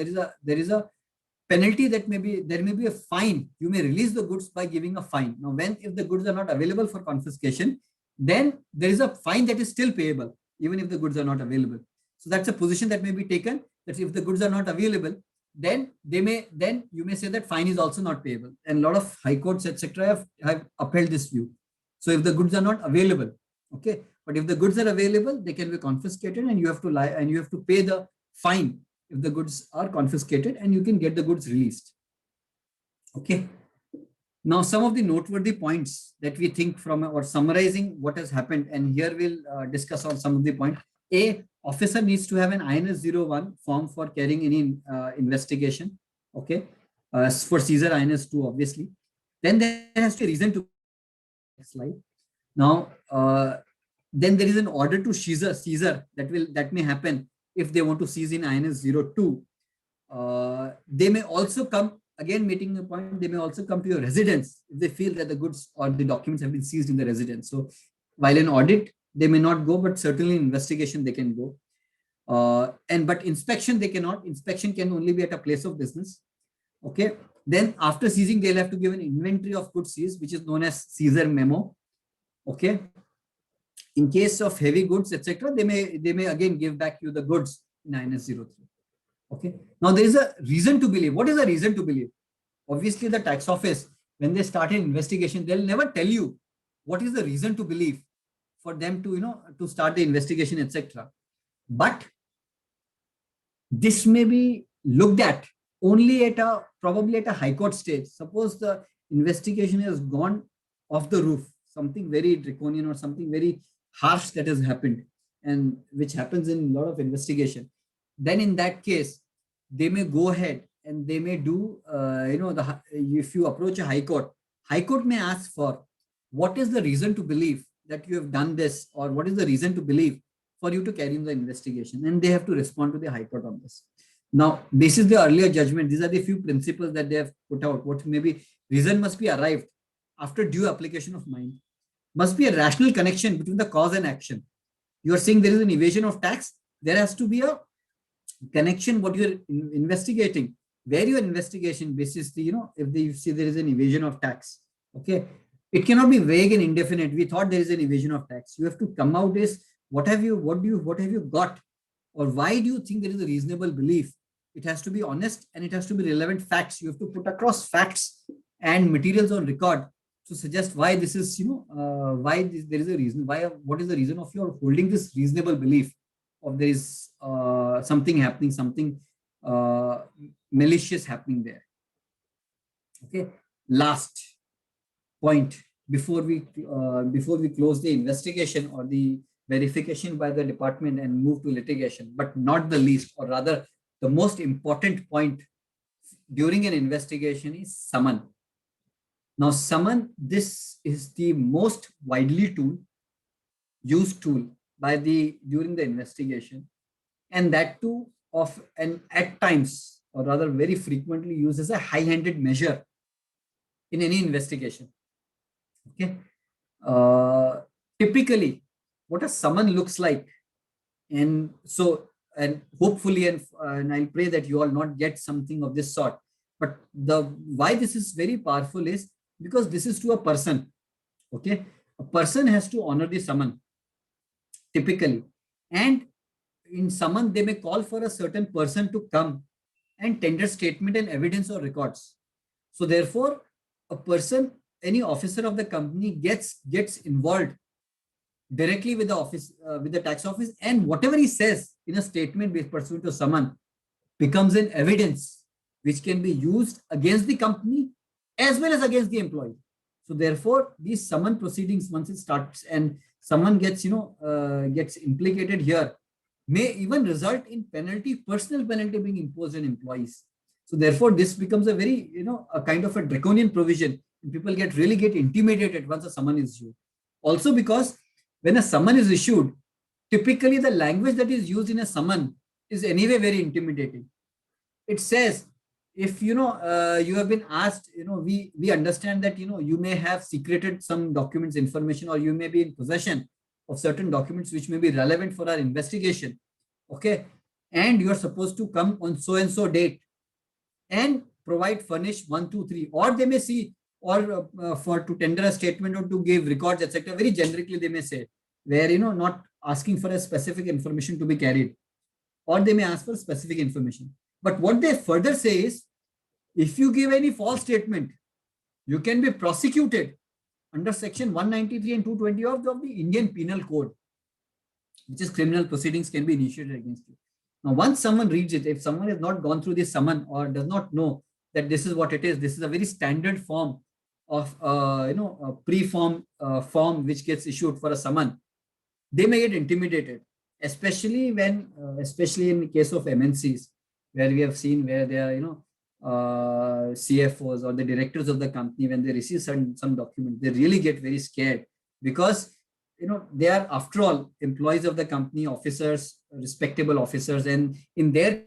S2: penalty that there may be a fine. You may release the goods by giving a fine. Now, if the goods are not available for confiscation, then there is a fine that is still payable, even if the goods are not available. So that's a position that may be taken, that if the goods are not available, then you may say that fine is also not payable. And a lot of high courts, etc., have upheld this view. So if the goods are not available, okay, but if the goods are available, they can be confiscated, and you have to pay the fine if the goods are confiscated, and you can get the goods released. Okay. Now, some of the noteworthy points that we think from or summarizing what has happened, and here we'll discuss on some of the points. A, officer needs to have an INS 01 form for carrying any investigation. Okay. For seizure, INS 2, obviously. Then there has to be a reason to slide. Now, then there is an order to seizure that may happen if they want to seize in INS 02. They may also come, again making the point, they may also come to your residence if they feel that the goods or the documents have been seized in the residence. So while in audit, they may not go, but certainly in investigation they can go. But inspection they cannot. Inspection can only be at a place of business. Okay. Then after seizing, they'll have to give an inventory of goods seized, which is known as seizure memo. Okay. In case of heavy goods, etc., they may again give back you the goods in INS 03. Okay. Now there is a reason to believe. What is the reason to believe? Obviously, the tax office, when they start an investigation, they'll never tell you what is the reason to believe for them to start the investigation, etc. But this may be looked at only probably at a high court stage. Suppose the investigation has gone off the roof, something very draconian or something very harsh that has happened, and which happens in a lot of investigation. Then in that case, they may go ahead and they may do, if you approach a high court may ask for what is the reason to believe that you have done this, or what is the reason to believe for you to carry on the investigation, and they have to respond to the high court on this. Now, this is the earlier judgment. These are the few principles that they have put out. What maybe reason must be arrived after due application of mind. Must be a rational connection between the cause and action. You are saying there is an evasion of tax. There has to be a connection what you're investigating, where your investigation basis if you see there is an evasion of tax. Okay, it cannot be vague and indefinite. We thought there is an evasion of tax. You have to come out as what have you got, or why do you think there is a reasonable belief? It has to be honest, and it has to be relevant facts. You have to put across facts and materials on record to suggest why this is why there is a reason, what is the reason of your holding this reasonable belief of there is something happening, something malicious happening there. Okay. Last point before we close the investigation or the verification by the department and move to litigation, but not the least, or rather the most important point during an investigation is summon. Now, summon, this is the most widely used tool during the investigation, and that too at times, or rather very frequently used as a high-handed measure in any investigation. Okay. Typically, what a summon looks like, and hopefully, and I'll pray that you all not get something of this sort. But why this is very powerful is because this is to a person. Okay, a person has to honor the summon typically, and in summon they may call for a certain person to come and tender statement and evidence or records. So therefore, a person, any officer of the company gets involved directly with the office, with the tax office, and whatever he says in a statement based pursuant to summon becomes an evidence which can be used against the company as well as against the employee. So therefore, these summon proceedings, once it starts and someone gets, gets implicated here, may even result in penalty, personal penalty being imposed on employees. So therefore, this becomes a very, a kind of a draconian provision. People really get intimidated once a summon is issued. Also because when a summon is issued, typically the language that is used in a summon is anyway very intimidating. It says, if you have been asked, we understand that you may have secreted some documents information, or you may be in possession of certain documents which may be relevant for our investigation, okay, and you are supposed to come on so and so date and provide furnish 1 2 3, or they may see, or for to tender a statement or to give records, etc. Very generically they may say, where not asking for a specific information to be carried, or they may ask for specific information. But what they further say is, if you give any false statement, you can be prosecuted under section 193 and 220 of the Indian Penal Code, which is criminal proceedings can be initiated against you. Now, once someone reads it, if someone has not gone through this summon or does not know that this is what it is, this is a very standard form of, a pre-form form which gets issued for a summon, they may get intimidated, especially when, especially in the case of MNCs, where we have seen where they are, CFOs or the directors of the company, when they receive some document, they really get very scared, because they are, after all, employees of the company, officers, respectable officers, and in their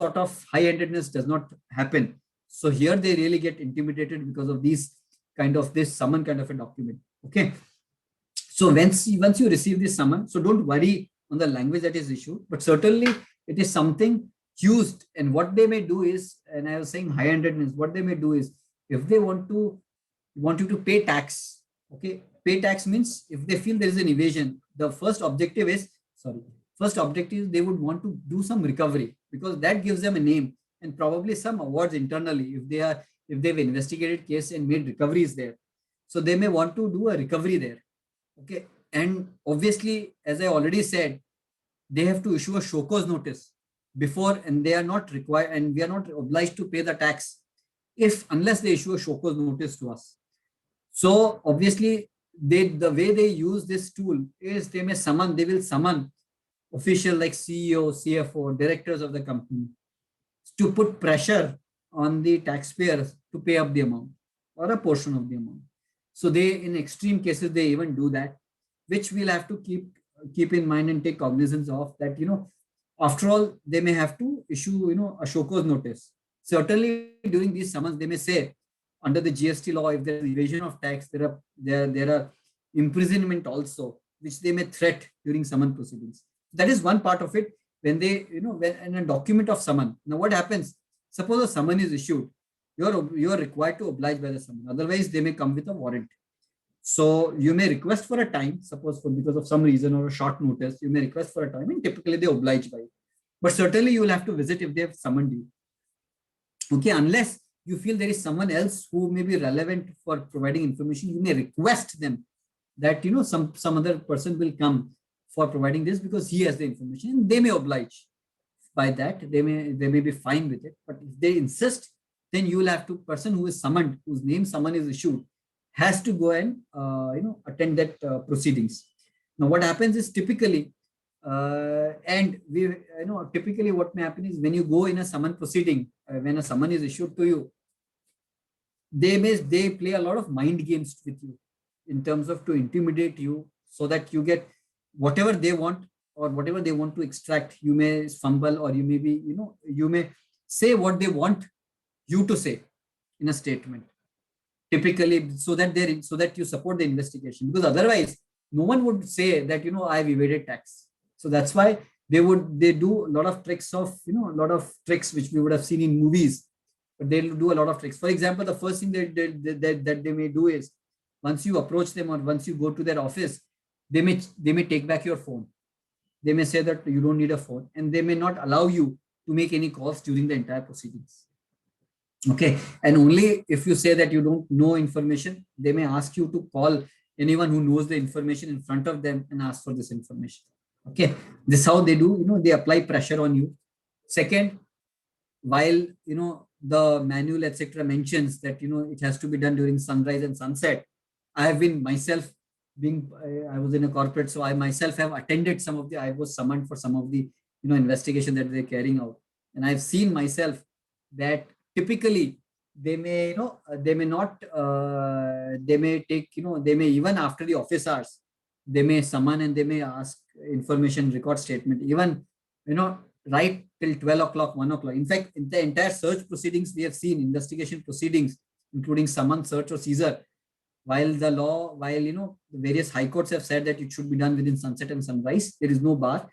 S2: sort of high-handedness does not happen. So here they really get intimidated because of this summon kind of a document. Okay. So once you receive this summon, so don't worry on the language that is issued, but certainly it is something used. And what they may do is, and I was saying high-handedness, what they may do is, if they want you to pay tax, okay, pay tax means if they feel there is an evasion, the first objective they would want to do some recovery, because that gives them a name and probably some awards internally if they've investigated case and made recoveries there. So they may want to do a recovery there. Okay. And obviously, as I already said, they have to issue a show cause notice before, and they are not required, and we are not obliged to pay the tax unless they issue a show cause notice to us. So obviously, the way they use this tool is they will summon official like CEO, CFO, directors of the company to put pressure on the taxpayers to pay up the amount or a portion of the amount. So they, in extreme cases, they even do that, which we'll have to keep in mind and take cognizance of, that, after all, they may have to issue, a show cause notice. Certainly during these summons, they may say, under the GST law, if there is evasion of tax, there are imprisonment also, which they may threat during summon proceedings. That is one part of it. When they, when in a document of summon. Now what happens? Suppose a summon is issued, you are required to oblige by the summon. Otherwise, they may come with a warrant. So you may request for a time, suppose because of some reason or a short notice, you may request for a time, and typically they oblige by it. But certainly you will have to visit if they have summoned you. Okay, unless you feel there is someone else who may be relevant for providing information, you may request them that, some other person will come for providing this because he has the information, and they may oblige by that. They may be fine with it. But if they insist, then you will have to, person who is summoned, whose name summon is issued, has to go and attend that proceedings. Now what happens is, typically typically what may happen is, when you go in a summon proceeding, when a summon is issued to you, they play a lot of mind games with you in terms of to intimidate you, so that you get whatever they want, or whatever they want to extract. You may fumble, or you may be, you may say what they want you to say in a statement, typically, so that you support the investigation, because otherwise no one would say that, I've evaded tax. So that's why they do a lot of tricks which we would have seen in movies, but they'll do a lot of tricks. For example, the first thing that they may do is, once you approach them or once you go to their office, they may take back your phone. They may say that you don't need a phone, and they may not allow you to make any calls during the entire proceedings. Okay, and only if you say that you don't know information, they may ask you to call anyone who knows the information in front of them and ask for this information. Okay, this is how they do, they apply pressure on you. Second, while, the manual, etc., mentions that, it has to be done during sunrise and sunset. I have been myself I was in a corporate, so I myself have attended I was summoned for some of the, investigation that they're carrying out. And I've seen myself that typically they may, they may not, they may take, they may, even after the office hours, they may summon and they may ask information record statement, even, right till 12 o'clock, 1 o'clock. In fact, in the entire search proceedings, we have seen investigation proceedings, including summon, search, or seizure. While the various high courts have said that it should be done within sunset and sunrise, there is no bar.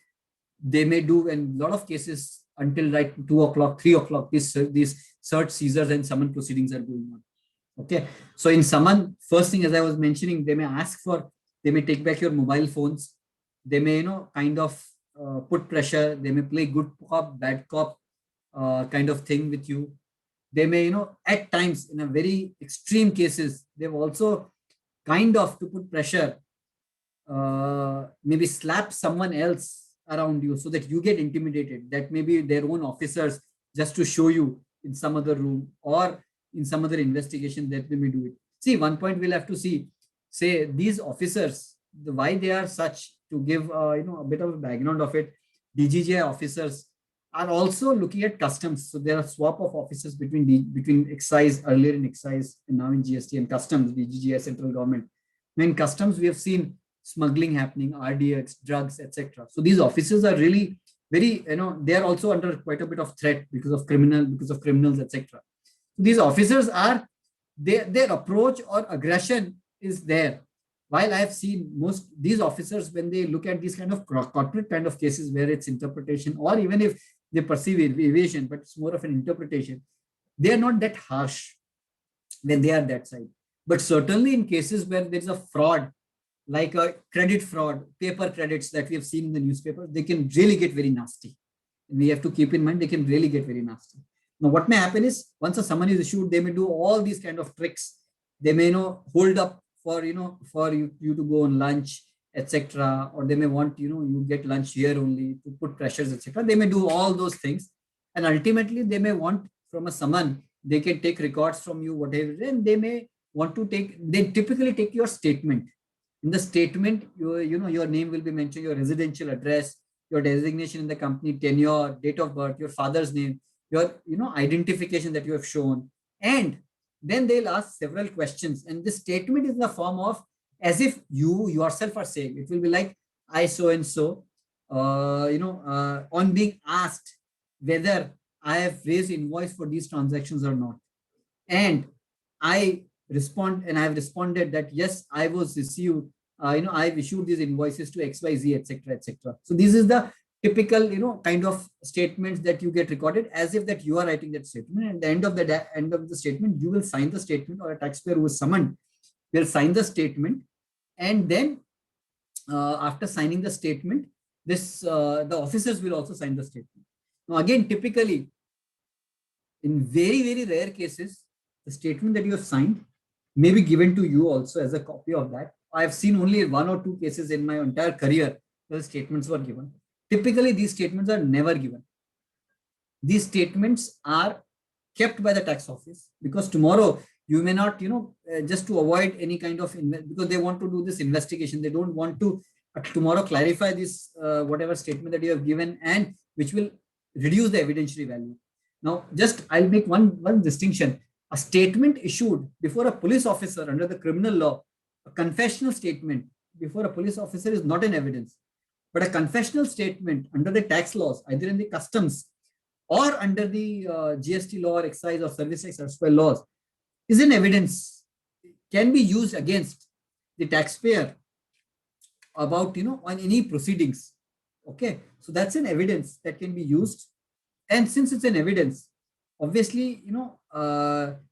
S2: They may do, in a lot of cases, until like 2 o'clock, 3 o'clock, these search, seizures, and summon proceedings are going on. Okay. So in summon, first thing, as I was mentioning, they may take back your mobile phones. They may, kind of put pressure. They may play good cop, bad cop kind of thing with you. They may, at times, in a very extreme cases, they've also kind of, to put pressure, maybe slap someone else around you so that you get intimidated. That may be their own officers, just to show you in some other room or in some other investigation that they may do it. See, one point we'll have to say these officers, why they are such, to give a bit of a background of it. DGGI officers are also looking at customs. So there are swap of officers between excise, earlier in excise and now in GST, and customs, DGGI, central government. Now in customs, we have seen smuggling happening, RDX, drugs, etc. So these officers are really very, they are also under quite a bit of threat because of criminals, etc. These officers are, their approach or aggression is there. While I have seen most these officers, when they look at these kind of corporate kind of cases where it's interpretation, or even if they perceive evasion, but it's more of an interpretation, they are not that harsh when they are that side. But certainly in cases where there's a fraud, like a credit fraud, paper credits that we have seen in the newspaper, they can really get very nasty. And we have to keep in mind, they can really get very nasty. Now, what may happen is, once a summon is issued, they may do all these kind of tricks. They may, hold up for, for you to go on lunch, etc. Or they may want, you get lunch here only, to put pressures, etc. They may do all those things. And ultimately, they may want from a summon, they can take records from you, whatever, and they may want to they typically take your statement. In the statement, your name will be mentioned, your residential address, your designation in the company, tenure, date of birth, your father's name, your identification that you have shown. And then they'll ask several questions. And this statement is in the form of, as if you yourself are saying. It will be like, I so-and-so, on being asked whether I have raised invoice for these transactions or not. And I have responded that yes, I was received, I've issued these invoices to XYZ, etc., etc. So this is the typical, kind of statements that you get recorded, as if that you are writing that statement. And at the end of the statement, you will sign the statement, or a taxpayer who is summoned will sign the statement. And then after signing the statement, the officers will also sign the statement. Now, again, typically, in very, very rare cases, the statement that you have signed may be given to you also as a copy of that. I have seen only 1 or 2 cases in my entire career where the statements were given. Typically, these statements are never given. These statements are kept by the tax office, because tomorrow you may not, just to avoid any kind of, because they want to do this investigation. They don't want to tomorrow clarify this, whatever statement that you have given, and which will reduce the evidentiary value. Now, I'll make one distinction. A statement issued before a police officer under the criminal law, a confessional statement before a police officer is not an evidence. But a confessional statement under the tax laws, either in the customs or under the GST law or excise or service tax or laws, is an evidence, can be used against the taxpayer about, on any proceedings. Okay, so that's an evidence that can be used. And since it's an evidence, obviously,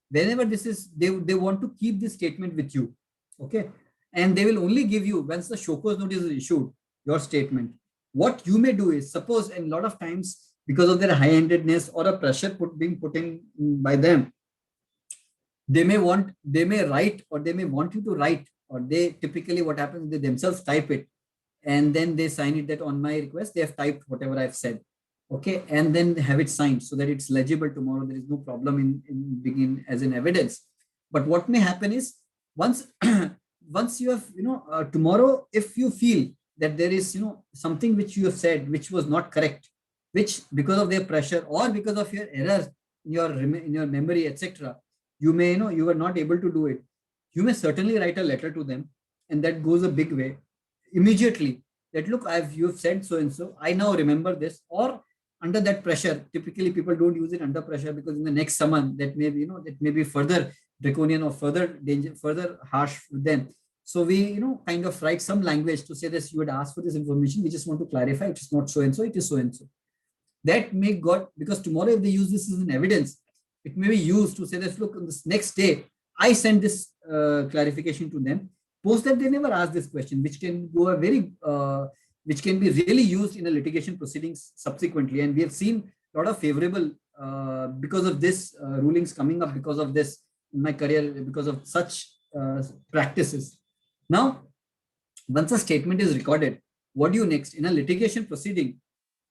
S2: whenever this is, they want to keep this statement with you. Okay, and they will only give you, once the show cause notice is issued, your statement. What you may do is, suppose, and a lot of times, because of their high-handedness or a pressure being put in by them, they may write, or they may want you to write, or they typically, what happens, they themselves type it, and then they sign it that on my request, they have typed whatever I've said. okay, and then have it signed so that it's legible tomorrow. There is no problem in begin as an evidence. But what may happen is once once you have, tomorrow, if you feel that there is, something which you have said which was not correct, which because of their pressure or because of your errors in your memory, etc., you may, you were not able to do it. You may certainly write a letter to them, and that goes a big way immediately. That look, you've said so and so. I now remember this. Or under that pressure, typically people don't use it under pressure because in the next summon that may be, that may be further draconian or further danger, further harsh with them. So we, kind of write some language to say this, you would ask for this information. We just want to clarify it is not so and so, it is so and so. That may God, because tomorrow if they use this as an evidence, it may be used to say that, look, on this next day, I send this clarification to them. Post that they never ask this question, which can go a very, which can be really used in a litigation proceedings subsequently. And we have seen a lot of favorable, because of this rulings coming up because of this in my career, because of such practices. Now, once a statement is recorded, what do you next? In a litigation proceeding,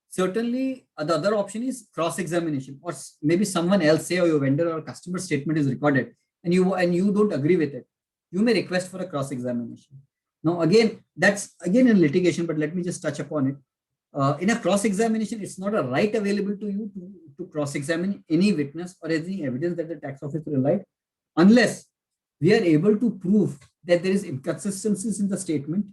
S2: certainly the other option is cross-examination, or maybe someone else, say, or your vendor or customer statement is recorded and you don't agree with it. You may request for a cross-examination. Now, again, that's again in litigation, but let me just touch upon it. In a cross-examination, it's not a right available to you to cross-examine any witness or any evidence that the tax office relied, unless we are able to prove that there is inconsistencies in the statement.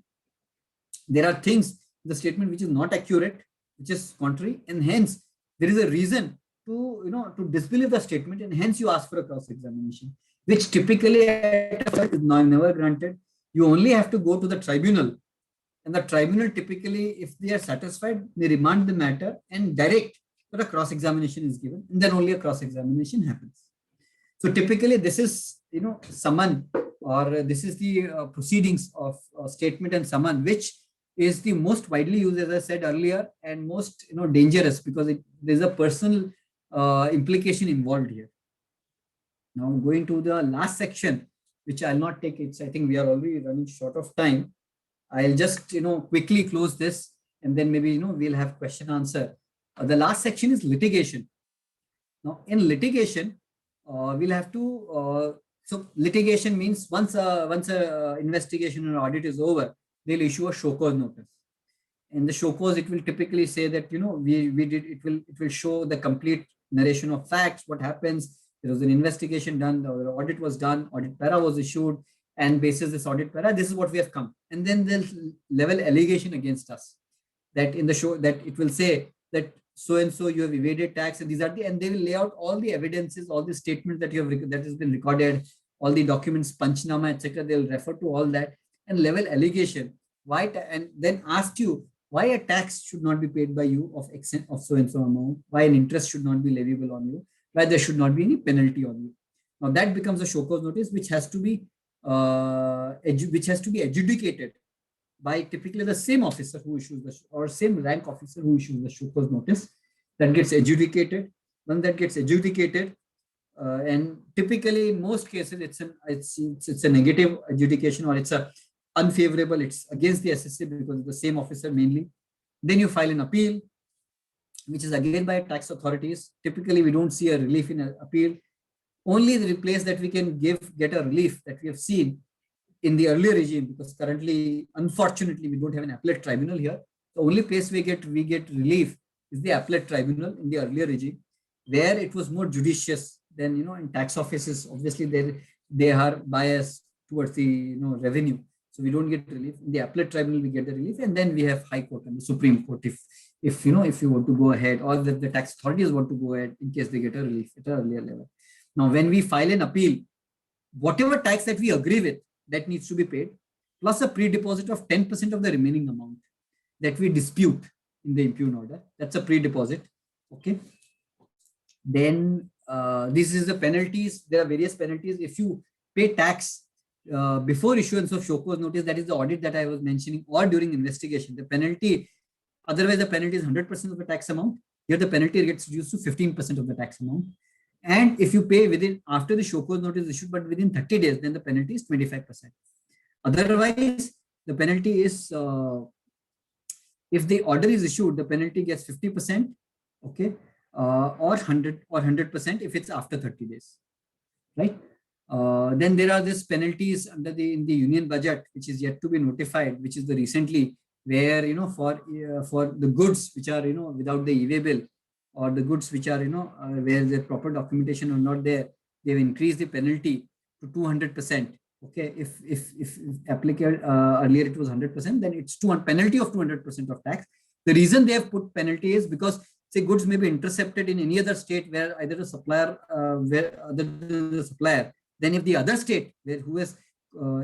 S2: There are things in the statement which is not accurate, which is contrary, and hence there is a reason to to disbelieve the statement, and hence you ask for a cross-examination, which typically is never granted. You only have to go to the tribunal, and the tribunal typically, if they are satisfied, they remand the matter and direct that a cross-examination is given, and then only a cross-examination happens. So typically this is, summon, or this is the proceedings of statement and summon, which is the most widely used, as I said earlier, and most dangerous, because there's a personal implication involved here. Now going to the last section, which I'll not take it. I think we are already running short of time. I'll just quickly close this, and then maybe we'll have question answer. The last section is litigation. Now in litigation, we'll have to. So litigation means once a investigation or audit is over, they'll issue a show cause notice. In the show cause, it will typically say that it will show the complete narration of facts, what happens. There was an investigation done, the audit was done, audit para was issued, and basis this audit para, this is what we have come. And then they'll level allegation against us. That in the show, that it will say that so and so you have evaded tax, and these are and they will lay out all the evidences, all the statements that that has been recorded, all the documents, panchnama, etc. They'll refer to all that and level allegation. Why, and then ask you why a tax should not be paid by you of so and so amount, why an interest should not be leviable on you, why there should not be any penalty on you. Now that becomes a show cause notice, which has to be adjudicated by typically the same officer who issues or same rank officer who issues the show cause notice. That gets adjudicated. When that gets adjudicated, and typically in most cases it's a negative adjudication, or it's a unfavorable, it's against the SSA because the same officer mainly. Then you file an appeal, which is again by tax authorities. Typically we don't see a relief in an appeal. Only the place that we can get a relief that we have seen in the earlier regime, because currently, unfortunately, we don't have an appellate tribunal here. The only place we get relief is the appellate tribunal in the earlier regime, where it was more judicious than, in tax offices. Obviously, they are biased towards the revenue, so we don't get relief. In the appellate tribunal, we get the relief, and then we have High Court and the Supreme Court if you want to go ahead, or the tax authorities want to go ahead in case they get a relief at an earlier level. Now, when we file an appeal, whatever tax that we agree with, that needs to be paid, plus a pre-deposit of 10% of the remaining amount that we dispute in the impugn order. That's a pre-deposit. Okay. Then this is the penalties. There are various penalties. If you pay tax before issuance of show cause notice, that is the audit that I was mentioning, or during investigation, the penalty, otherwise the penalty is 100% of the tax amount. Here the penalty gets reduced to 15% of the tax amount. And if you pay after the show cause notice issued, but within 30 days, then the penalty is 25%. Otherwise, the penalty is, if the order is issued, the penalty gets 50%. okay, or 100% if it's after 30 days, right? Then there are these penalties under in the union budget, which is yet to be notified, which is the recently where, for the goods which are, without the e-way bill, or the goods which are, where the proper documentation are not there, they've increased the penalty to 200%. Okay, if applicable, earlier it was 100%, then it's penalty of 200% of tax. The reason they have put penalty is because, say, goods may be intercepted in any other state where either a supplier, where other than the supplier, then if the other state who has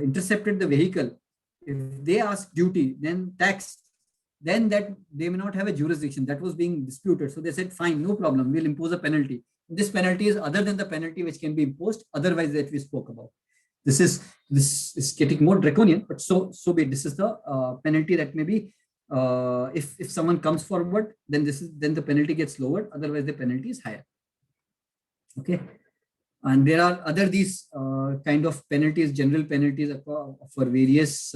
S2: intercepted the vehicle, if they ask duty, then tax, then that they may not have a jurisdiction. That was being disputed. So they said, fine, no problem, we'll impose a penalty. This penalty is other than the penalty which can be imposed otherwise that we spoke about. This is getting more draconian, but so be it. This is the penalty that may be, if someone comes forward, then then the penalty gets lowered. Otherwise, the penalty is higher. Okay, and there are other these kind of penalties, general penalties for various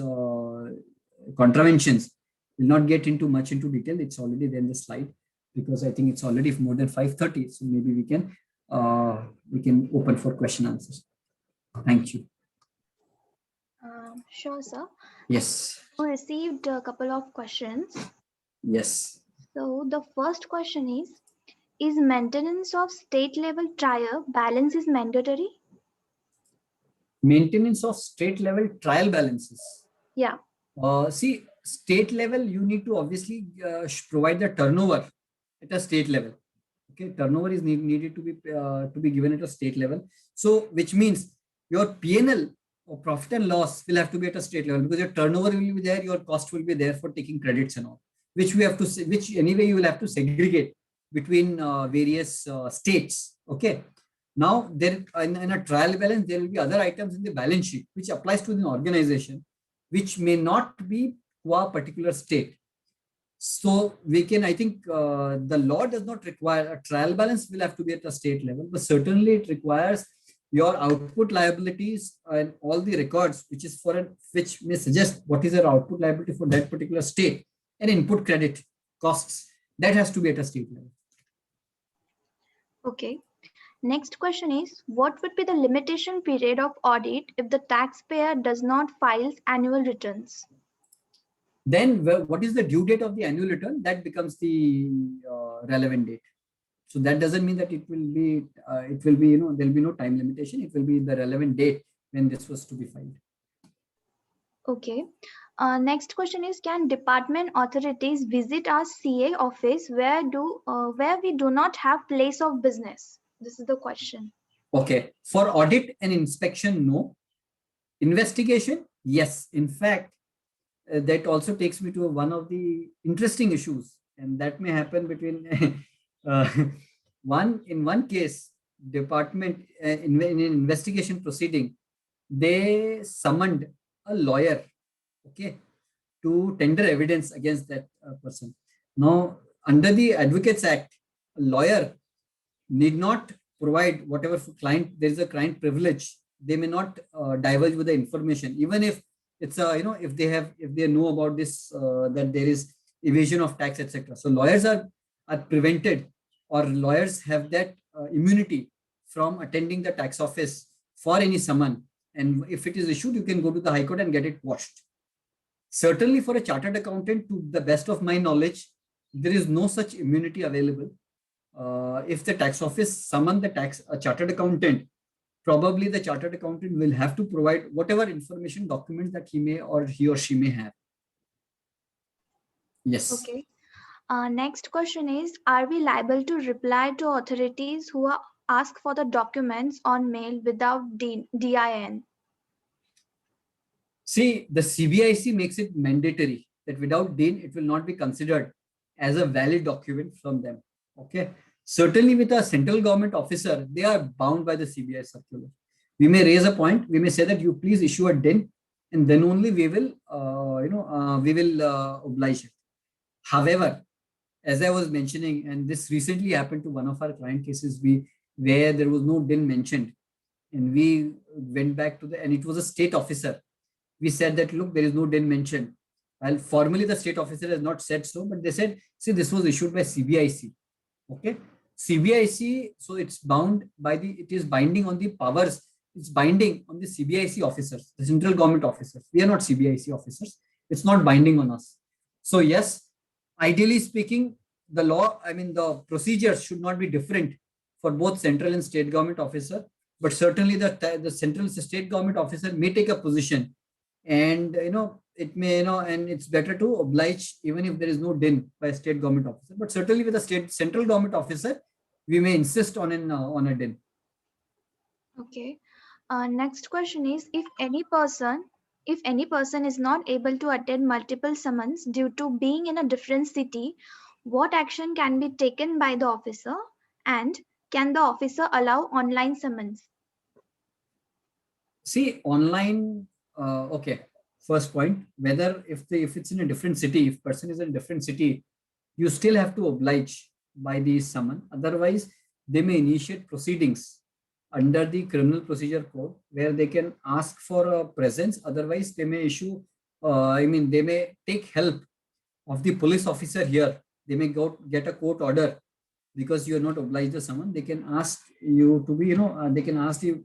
S2: contraventions. We'll not get into much into detail. It's already there in the slide, because I think it's already more than 5:30. So maybe we can open for question answers. Thank you.
S1: Sure, sir.
S2: Yes.
S1: We received a couple of questions.
S2: Yes.
S1: So the first question is maintenance of state level trial balance is mandatory?
S2: Maintenance of state level trial balances.
S1: Yeah.
S2: See, state level, you need to obviously provide the turnover at a state level. Okay, turnover is needed to be given at a state level. So, which means your P&L or profit and loss will have to be at a state level, because your turnover will be there, your cost will be there for taking credits and all, which we have to say, which anyway you will have to segregate between various states. Okay. Now, there in a trial balance, there will be other items in the balance sheet which applies to the organization, which may not be to a particular state. So we can, I think the law does not require a trial balance will have to be at a state level, but certainly it requires your output liabilities and all the records, which may suggest what is your output liability for that particular state, and input credit costs, that has to be at a state level.
S1: Okay. Next question is, what would be the limitation period of audit if the taxpayer does not file annual returns?
S2: Then what is the due date of the annual return? That becomes the relevant date. So that doesn't mean that it will be, there'll be no time limitation. It will be the relevant date when this was to be filed.
S1: Okay. Next question is, can department authorities visit our CA office where we do not have place of business? This is the question.
S2: Okay. For audit and inspection, no. Investigation, yes. In fact, that also takes me to one of the interesting issues, and that may happen between in one case, department in an investigation proceeding, they summoned a lawyer, okay, to tender evidence against that person. Now, under the Advocates Act, a lawyer need not provide whatever for client, there is a client privilege. They may not divulge with the information, even if it's if they know about this, that there is evasion of tax, etc. So lawyers are prevented, or lawyers have that immunity from attending the tax office for any summon. And if it is issued, you can go to the High Court and get it quashed. Certainly for a chartered accountant, to the best of my knowledge, there is no such immunity available. If the tax office summon a chartered accountant, probably the chartered accountant will have to provide whatever information, documents that he or she may have. Yes.
S1: Okay. Next question is, are we liable to reply to authorities who ask for the documents on mail without DIN?
S2: See, the CBIC makes it mandatory that without DIN, it will not be considered as a valid document from them. Okay. Certainly with a central government officer, they are bound by the CBI circular. We may raise a point. We may say that you please issue a DIN, and then only we will, oblige it. However, as I was mentioning, and this recently happened to one of our client cases, where there was no DIN mentioned, and we went back to and it was a state officer. We said that, look, there is no DIN mentioned. Well, formally the state officer has not said so, but they said, see, this was issued by CBIC. Okay. CBIC, so it's bound by it is binding on the powers. It's binding on the CBIC officers, the central government officers. We are not CBIC officers. It's not binding on us. So yes, ideally speaking, the law, I mean, the procedures should not be different for both central and state government officer, but certainly the central state government officer may take a position, and it may, and it's better to oblige even if there is no din by a state government officer, but certainly with a state central government officer we may insist on a din.
S3: Okay. Next question is, if any person is not able to attend multiple summons due to being in a different city, what action can be taken by the officer, and can the officer allow online summons?
S2: See, online, okay. First point, whether if it's in a different city, if person is in a different city, you still have to oblige by the summon. Otherwise, they may initiate proceedings under the criminal procedure code where they can ask for a presence. Otherwise, they may issue, they may take help of the police officer here. They may go get a court order because you are not obliged to summon. They can ask you to be, they can ask the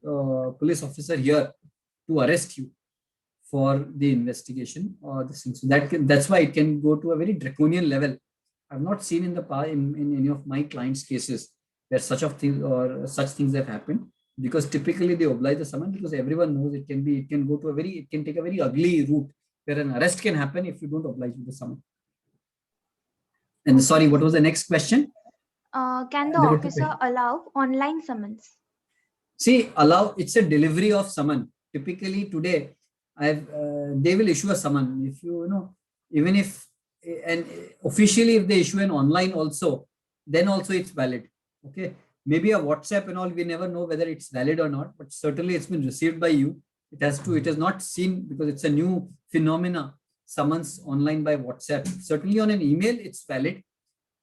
S2: police officer here to arrest you for the investigation or this thing. So that's why it can go to a very draconian level. I've not seen in the past in any of my clients' cases where such things have happened, because typically they oblige the summon because everyone knows it can take a very ugly route where an arrest can happen if you don't oblige with the summon. And sorry, what was the next question?
S3: Can the officer allow online summons?
S2: See, it's a delivery of summon. Typically today, they will issue a summon. If even if, and officially if they issue an online also, then also it's valid. Okay. Maybe a WhatsApp and all, we never know whether it's valid or not, but certainly it's been received by you. It is not seen because it's a new phenomena, summons online by WhatsApp. Certainly on an email, it's valid.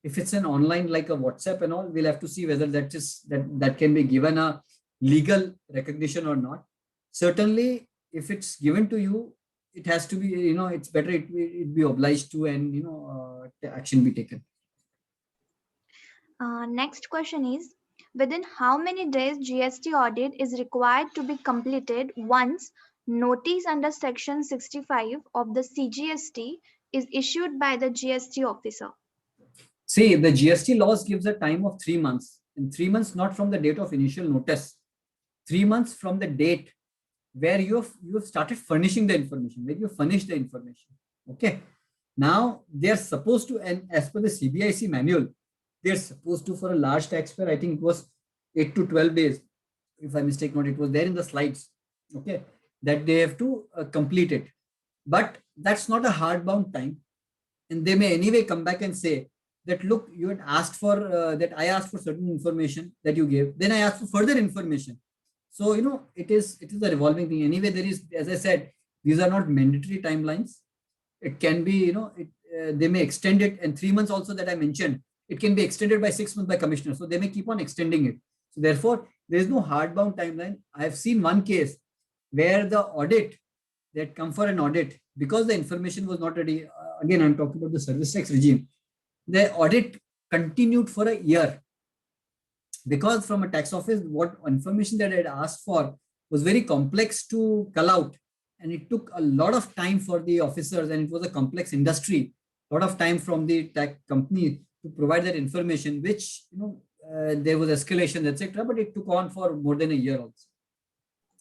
S2: If it's an online like a WhatsApp and all, we'll have to see whether that can be given a legal recognition or not. Certainly, if it's given to you, it has to be, it's better it be obliged to, and action be taken.
S3: Next question is, within how many days GST audit is required to be completed once notice under section 65 of the CGST is issued by the GST officer?
S2: See, the GST laws gives a time of 3 months, and 3 months not from the date of initial notice, 3 months from the date where you have started furnishing the information, where you furnish the information. Okay. Now they are supposed to, and as per the CBIC manual, they are supposed to, for a large taxpayer, I think it was 8 to 12 days, if I mistake not, it was there in the slides. Okay, that they have to complete it, but that's not a hardbound time, and they may anyway come back and say that, look, you had asked for that I asked for certain information that you gave, then I asked for further information. So it is a revolving thing. Anyway, there is, as I said, these are not mandatory timelines. It can be, they may extend it, and 3 months also that I mentioned, it can be extended by 6 months by commissioner. So they may keep on extending it. So therefore, there is no hardbound timeline. I have seen one case where the audit, they had come for an audit because the information was not ready. Again, I'm talking about the service tax regime. The audit continued for a year because from a tax office, what information that I had asked for was very complex to cull out, and it took a lot of time for the officers, and it was a complex industry, a lot of time from the tax company to provide that information, which there was escalation, etc. But it took on for more than a year also.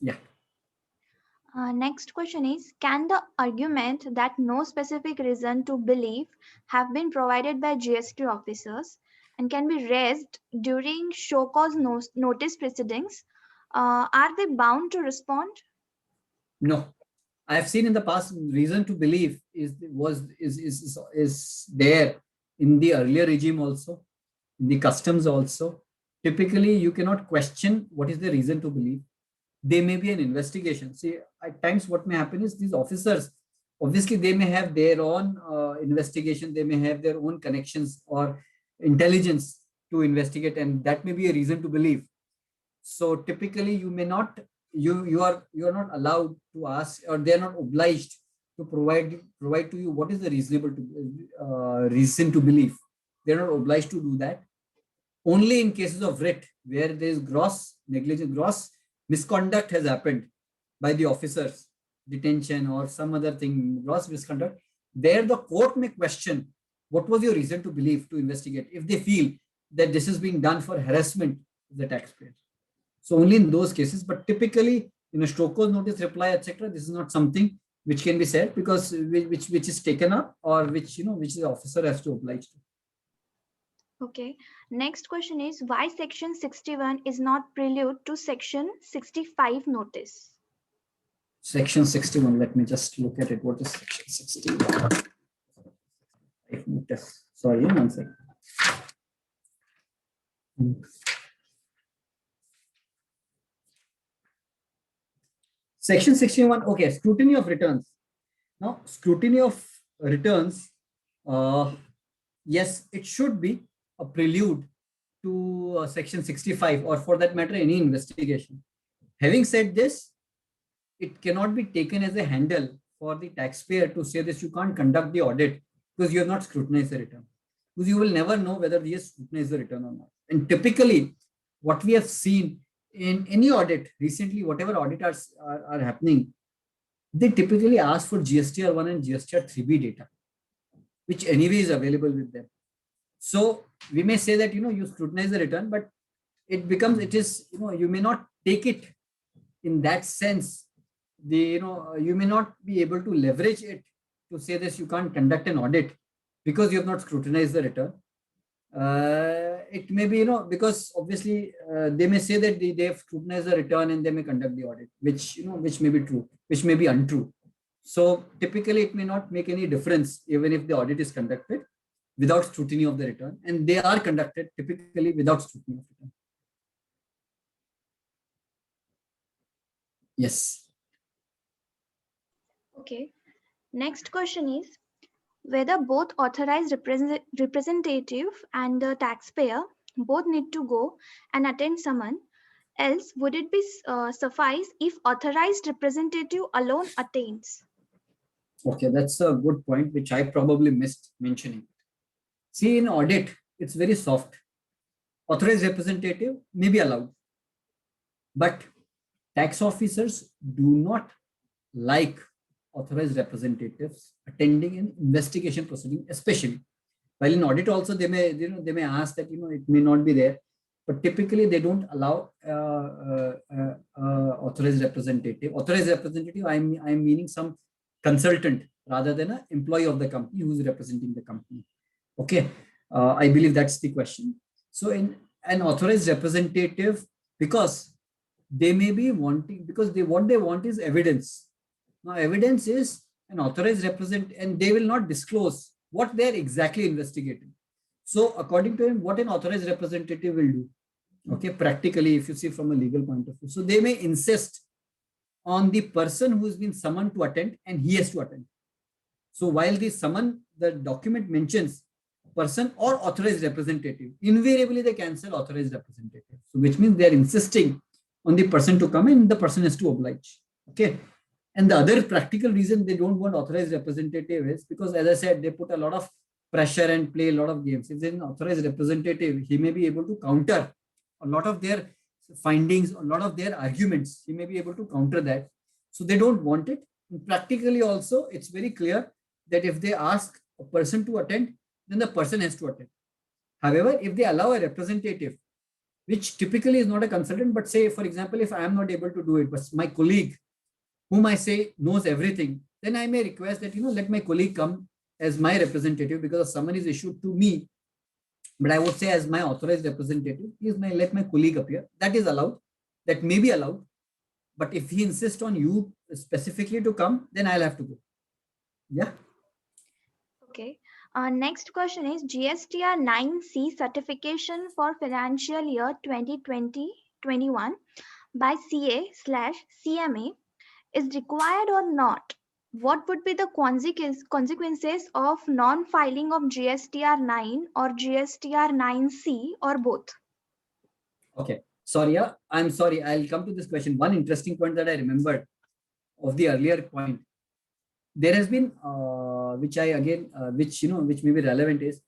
S2: Yeah.
S3: Next question is, can the argument that no specific reason to believe have been provided by GST officers and can be raised during show cause notice proceedings, are they bound to respond?
S2: No, I have seen in the past reason to believe is there in the earlier regime also, in the customs also. Typically, you cannot question what is the reason to believe. There may be an investigation. See, at times what may happen is these officers, obviously they may have their own investigation, they may have their own connections or intelligence to investigate, and that may be a reason to believe. So typically you may not, you are not allowed to ask, or they are not obliged to provide to you what is the reasonable reason to believe. They're not obliged to do that. only in cases of writ where there is gross negligence, gross misconduct has happened by the officers, detention or some other thing, gross misconduct, there the court may question what was your reason to believe, to investigate, if they feel that this is being done for harassment of the taxpayer. So only in those cases, but typically in a show cause notice, reply, etc., this is not something which can be said, because which is taken up, or which which the officer has to oblige to.
S3: Okay. Next question is why section 61 is not prelude to section 65 notice?
S2: Section 61, let me just look at it. What is section 61? Notice. Sorry, one second. Section 61, okay, scrutiny of returns. Now, scrutiny of returns, yes, it should be a prelude to section 65, or for that matter, any investigation. Having said this, it cannot be taken as a handle for the taxpayer to say this, you can't conduct the audit because you have not scrutinized the return. Because you will never know whether he has scrutinized the return or not. And typically, what we have seen in any audit recently, whatever auditors are happening, they typically ask for GSTR1 and GSTR3B data, which anyway is available with them. So we may say that, you scrutinize the return, but it is, you may not take it in that sense. You may not be able to leverage it to say this, you can't conduct an audit because you have not scrutinized the return. It may be, because obviously they may say that they have scrutinized the return and they may conduct the audit, which may be true, which may be untrue. So typically it may not make any difference even if the audit is conducted without scrutiny of the return, and they are conducted typically without scrutiny of return. Yes.
S3: Okay. Next question is whether both authorized representative and the taxpayer both need to go and attend summon. Else, would it be suffice if authorized representative alone attends?
S2: Okay, that's a good point, which I probably missed mentioning. See, in audit, it's very soft. Authorized representative may be allowed, but tax officers do not like authorized representatives attending an investigation proceeding, especially. While in audit also they may ask that it may not be there, but typically they don't allow authorized representative. Authorized representative, I'm meaning some consultant rather than an employee of the company who's representing the company. Okay, I believe that's the question. So in an authorized representative, because they may be wanting, because what they want is evidence. Now, evidence is an authorized representative, and they will not disclose what they're exactly investigating. So according to him, what an authorized representative will do, okay, practically, if you see from a legal point of view. So they may insist on the person who's been summoned to attend, and he has to attend. So while the document mentions person or authorized representative, invariably they cancel authorized representative. So which means they're insisting on the person to come in, the person has to oblige. Okay. And the other practical reason they don't want authorized representative is because, as I said, they put a lot of pressure and play a lot of games. If there's an authorized representative, he may be able to counter a lot of their findings, a lot of their arguments. He may be able to counter that. So they don't want it. And practically also, it's very clear that if they ask a person to attend, then the person has to attend. However, if they allow a representative, which typically is not a consultant, but say, for example, if I am not able to do it, but my colleague, whom I say knows everything, then I may request that, let my colleague come as my representative because a summon is issued to me. But I would say as my authorized representative, let my colleague appear. That is allowed. That may be allowed. But if he insists on you specifically to come, then I'll have to go. Yeah.
S3: Okay. Next question is GSTR 9C certification for financial year 2020-21 by CA/CMA is required or not? What would be the consequences of non-filing of GSTR 9 or GSTR 9C or both?
S2: Okay. Sorry, yeah. I'm sorry. I'll come to this question. One interesting point that I remembered of the earlier point. There has been, which may be relevant, is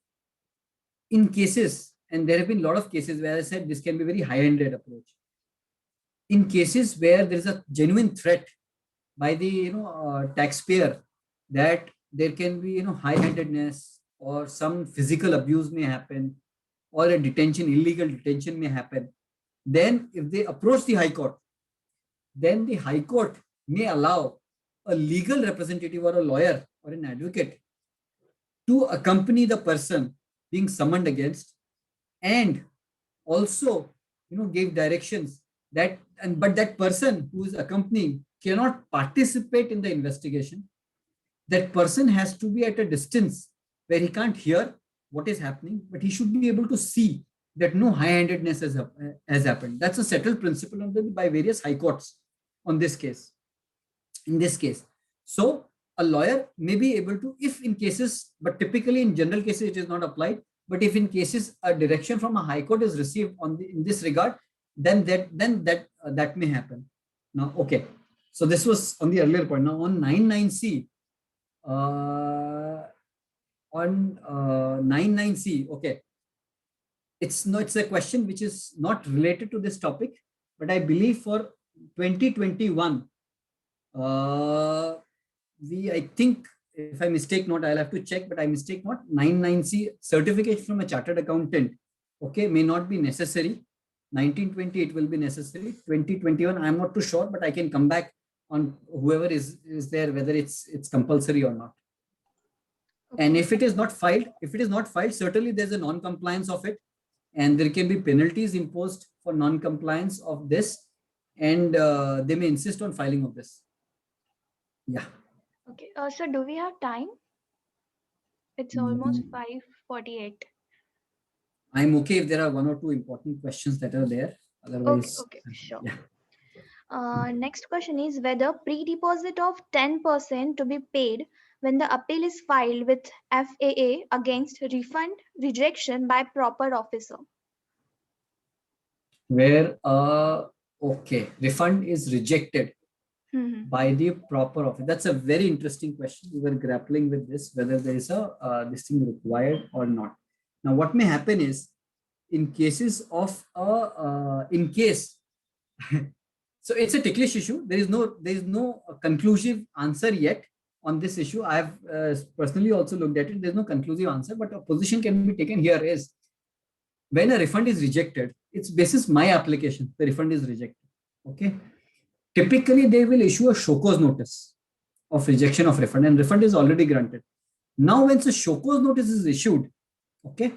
S2: in cases, and there have been a lot of cases where I said this can be very high-handed approach. In cases where there is a genuine threat by the taxpayer that there can be high-handedness or some physical abuse may happen or a illegal detention may happen, then if they approach the High Court, then the High Court may allow a legal representative or a lawyer or an advocate to accompany the person being summoned against, and also give directions that but that person who is accompanying cannot participate in the investigation. That person has to be at a distance where he can't hear what is happening, but he should be able to see that no high-handedness has happened. That's a settled principle by various high courts on this case. In this case, so a lawyer may be able to, if in cases, but typically in general cases it is not applied. But if in cases a direction from a high court is received in this regard, then that may happen. Now, okay. So this was on the earlier point. Now on 99C, okay. It's a question which is not related to this topic, but I believe for 2021, I think, if I mistake not, I'll have to check, but I mistake not, 99C certification from a chartered accountant, okay, may not be necessary. 1920 it will be necessary. 2021 I'm not too sure, but I can come back on whoever is there, whether it's compulsory or not. Okay. And if it is not filed, certainly there's a non-compliance of it, and there can be penalties imposed for non-compliance of this, and they may insist on filing of this. Yeah.
S3: Okay. So do we have time? It's almost 5:48.
S2: I'm okay if there are one or two important questions that are there. Otherwise,
S3: okay, sure. Yeah. Next question is whether pre-deposit of 10% to be paid when the appeal is filed with FAA against refund rejection by proper officer.
S2: Where refund is rejected by the proper officer. That's a very interesting question. We were grappling with this, whether there is this thing required or not. Now, what may happen is, in cases of so it's a ticklish issue. There is no conclusive answer yet on this issue. I have personally also looked at it. There's no conclusive answer, but a position can be taken here is, when a refund is rejected, it's basis my application, the refund is rejected. Okay. Typically, they will issue a show cause notice of rejection of refund, and refund is already granted. Now, when the show cause notice is issued, okay,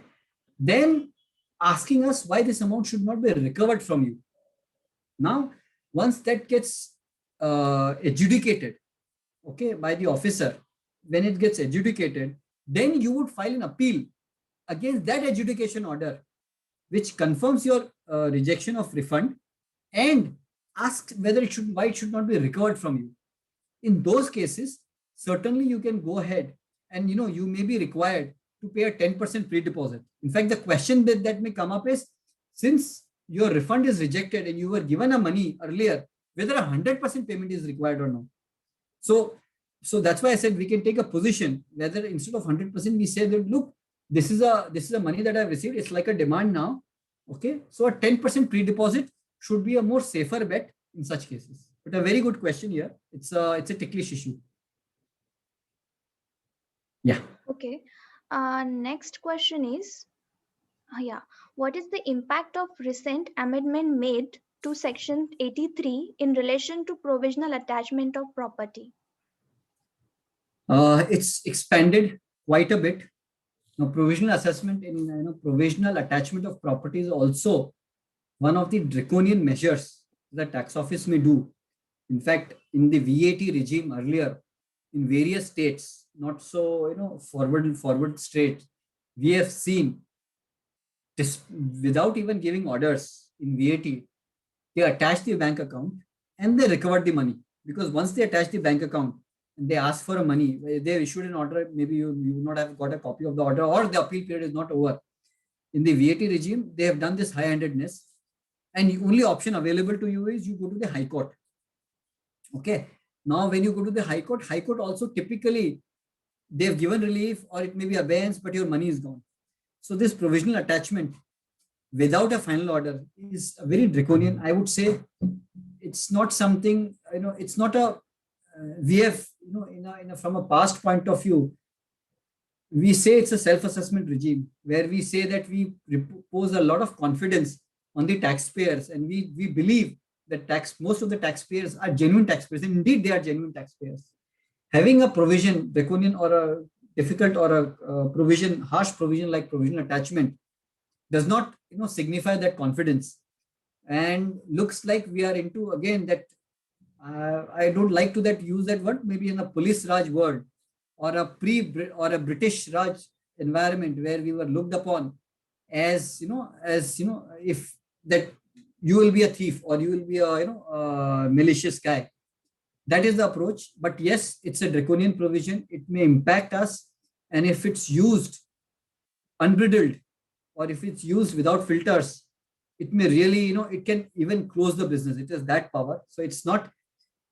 S2: then asking us why this amount should not be recovered from you. Now, once that gets adjudicated, okay, by the officer, when it gets adjudicated, then you would file an appeal against that adjudication order, which confirms your rejection of refund, and ask whether why it should not be recovered from you. In those cases, certainly you can go ahead and you may be required to pay a 10% pre-deposit. In fact, the question that may come up is, since your refund is rejected and you were given a money earlier, whether 100% payment is required or not. So that's why I said we can take a position whether instead of 100% we say that, look, this is a money that I've received. It's like a demand now. Okay, so a 10% pre-deposit should be a more safer bet in such cases. But a very good question here. It's a ticklish issue. Yeah.
S3: Okay. Next question is, what is the impact of recent amendment made to Section 83 in relation to provisional attachment of property?
S2: It's expanded quite a bit. Now, provisional assessment in provisional attachment of property is also one of the draconian measures the tax office may do. In fact, in the VAT regime earlier, in various states, not so forward states, we have seen this, without even giving orders in VAT, they attach the bank account and they recover the money. Because once they attach the bank account and they ask for a money, they issued an order, maybe you would not have got a copy of the order, or the appeal period is not over. In the VAT regime, they have done this high-handedness, and the only option available to you is you go to the High Court. Okay. Now, when you go to the High Court also typically they've given relief, or it may be abeyance, but your money is gone. So this provisional attachment without a final order is very draconian. I would say it's not something, it's not a, we have, from a past point of view, we say it's a self-assessment regime where we say that we repose a lot of confidence on the taxpayers, and we believe that most of the taxpayers are genuine taxpayers, and indeed they are genuine taxpayers. Having a provision, draconian or a difficult or a provision, harsh provision like provisional attachment does not signify that confidence, and looks like we are into again that I don't like to use that word, maybe in a police Raj world or a British Raj environment where we were looked upon as if that you will be a thief or you will be a malicious guy. That is the approach. But yes, it's a draconian provision. It may impact us, and if it's used unbridled or if it's used without filters, it may really, it can even close the business. It has that power. So it's not,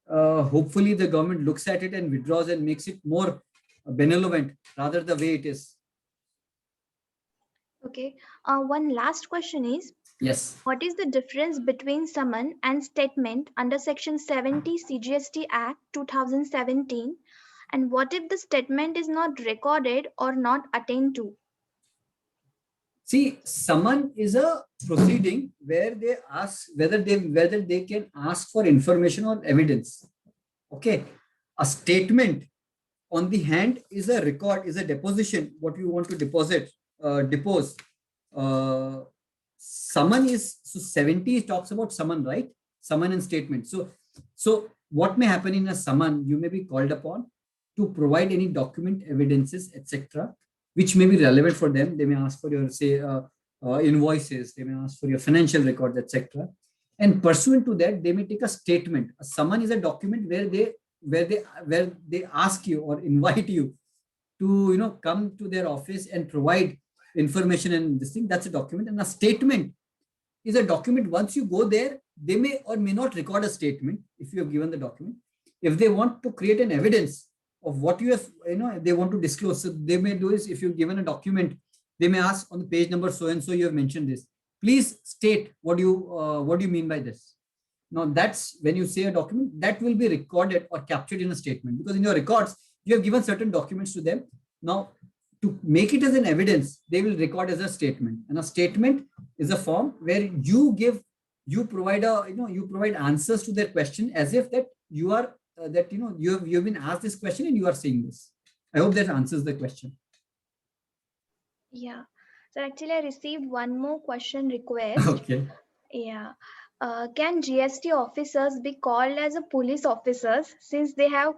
S2: hopefully the government looks at it and withdraws and makes it more benevolent rather the way it is.
S3: Okay. One last question is,
S2: yes,
S3: what is the difference between summon and statement under Section 70 CGST Act 2017? And what if the statement is not recorded or not attained to?
S2: See, summon is a proceeding where they ask whether they can ask for information or evidence. Okay. A statement, on the hand, is a record, is a deposition, what you want to depose. Summon is, so 70 talks about summon, right? Summon and statement. So what may happen in a summon, you may be called upon to provide any document, evidences, etc., which may be relevant for them. They may ask for your, say, invoices, they may ask for your financial records, etc. And pursuant to that, they may take a statement. A summon is a document where they ask you or invite you to come to their office and provide information and this thing. That's a document. And a statement is a document. Once you go there, they may or may not record a statement if you have given the document. If they want to create an evidence of what you have, they want to disclose. So they may do is, if you've given a document, they may ask on the page number so and so you have mentioned this. Please state what do you mean by this. Now that's when you say a document that will be recorded or captured in a statement, because in your records you have given certain documents to them. Now to make it as an evidence, they will record as a statement, and a statement is a form where you provide answers to their question as if that you are you have been asked this question and you are saying this. I hope that answers the question.
S3: Yeah. So actually, I received one more question request.
S2: Okay.
S3: Yeah. Can GST officers be called as a police officers since they have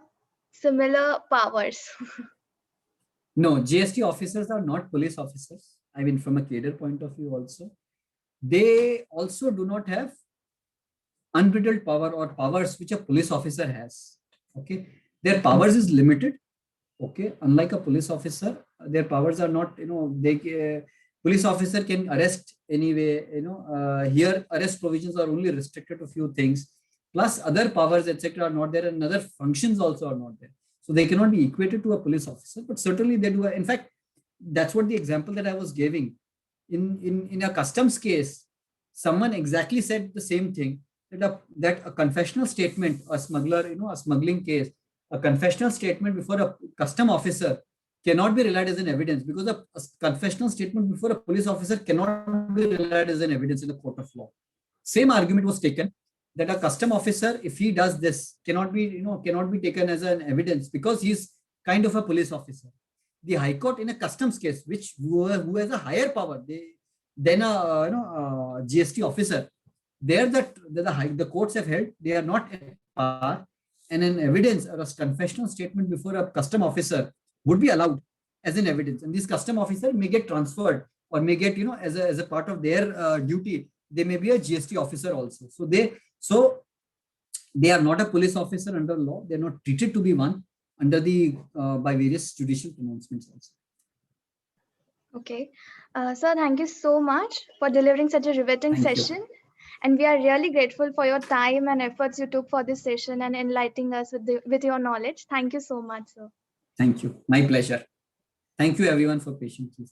S3: similar powers?
S2: No, GST officers are not police officers. I mean, from a cadre point of view also. They also do not have unbridled power or powers which a police officer has. Okay. Their powers is limited. Okay. Unlike a police officer, their powers are not, police officer can arrest anyway, here arrest provisions are only restricted to a few things. Plus other powers, etc. are not there, and other functions also are not there. So they cannot be equated to a police officer, but certainly they do. In fact, that's what the example that I was giving. In a customs case, someone exactly said the same thing, that a confessional statement, a smuggler, a smuggling case, a confessional statement before a custom officer cannot be relied as an evidence, because a confessional statement before a police officer cannot be relied as an evidence in the court of law. Same argument was taken, that a custom officer, if he does this, cannot be taken as an evidence because he's kind of a police officer. The High Court in a customs case, who has a higher power than a GST officer, there the courts have held they are not at par, and an evidence or a confessional statement before a custom officer would be allowed as an evidence, and this custom officer may get transferred or may get as a part of their duty, they may be a GST officer also. So they are not a police officer under law. They are not treated to be one under the by various judicial pronouncements also.
S3: Okay. Sir, thank you so much for delivering such a riveting session. And we are really grateful for your time and efforts you took for this session and enlightening us with your knowledge. Thank you so much, sir.
S2: Thank you. My pleasure. Thank you everyone for patiently.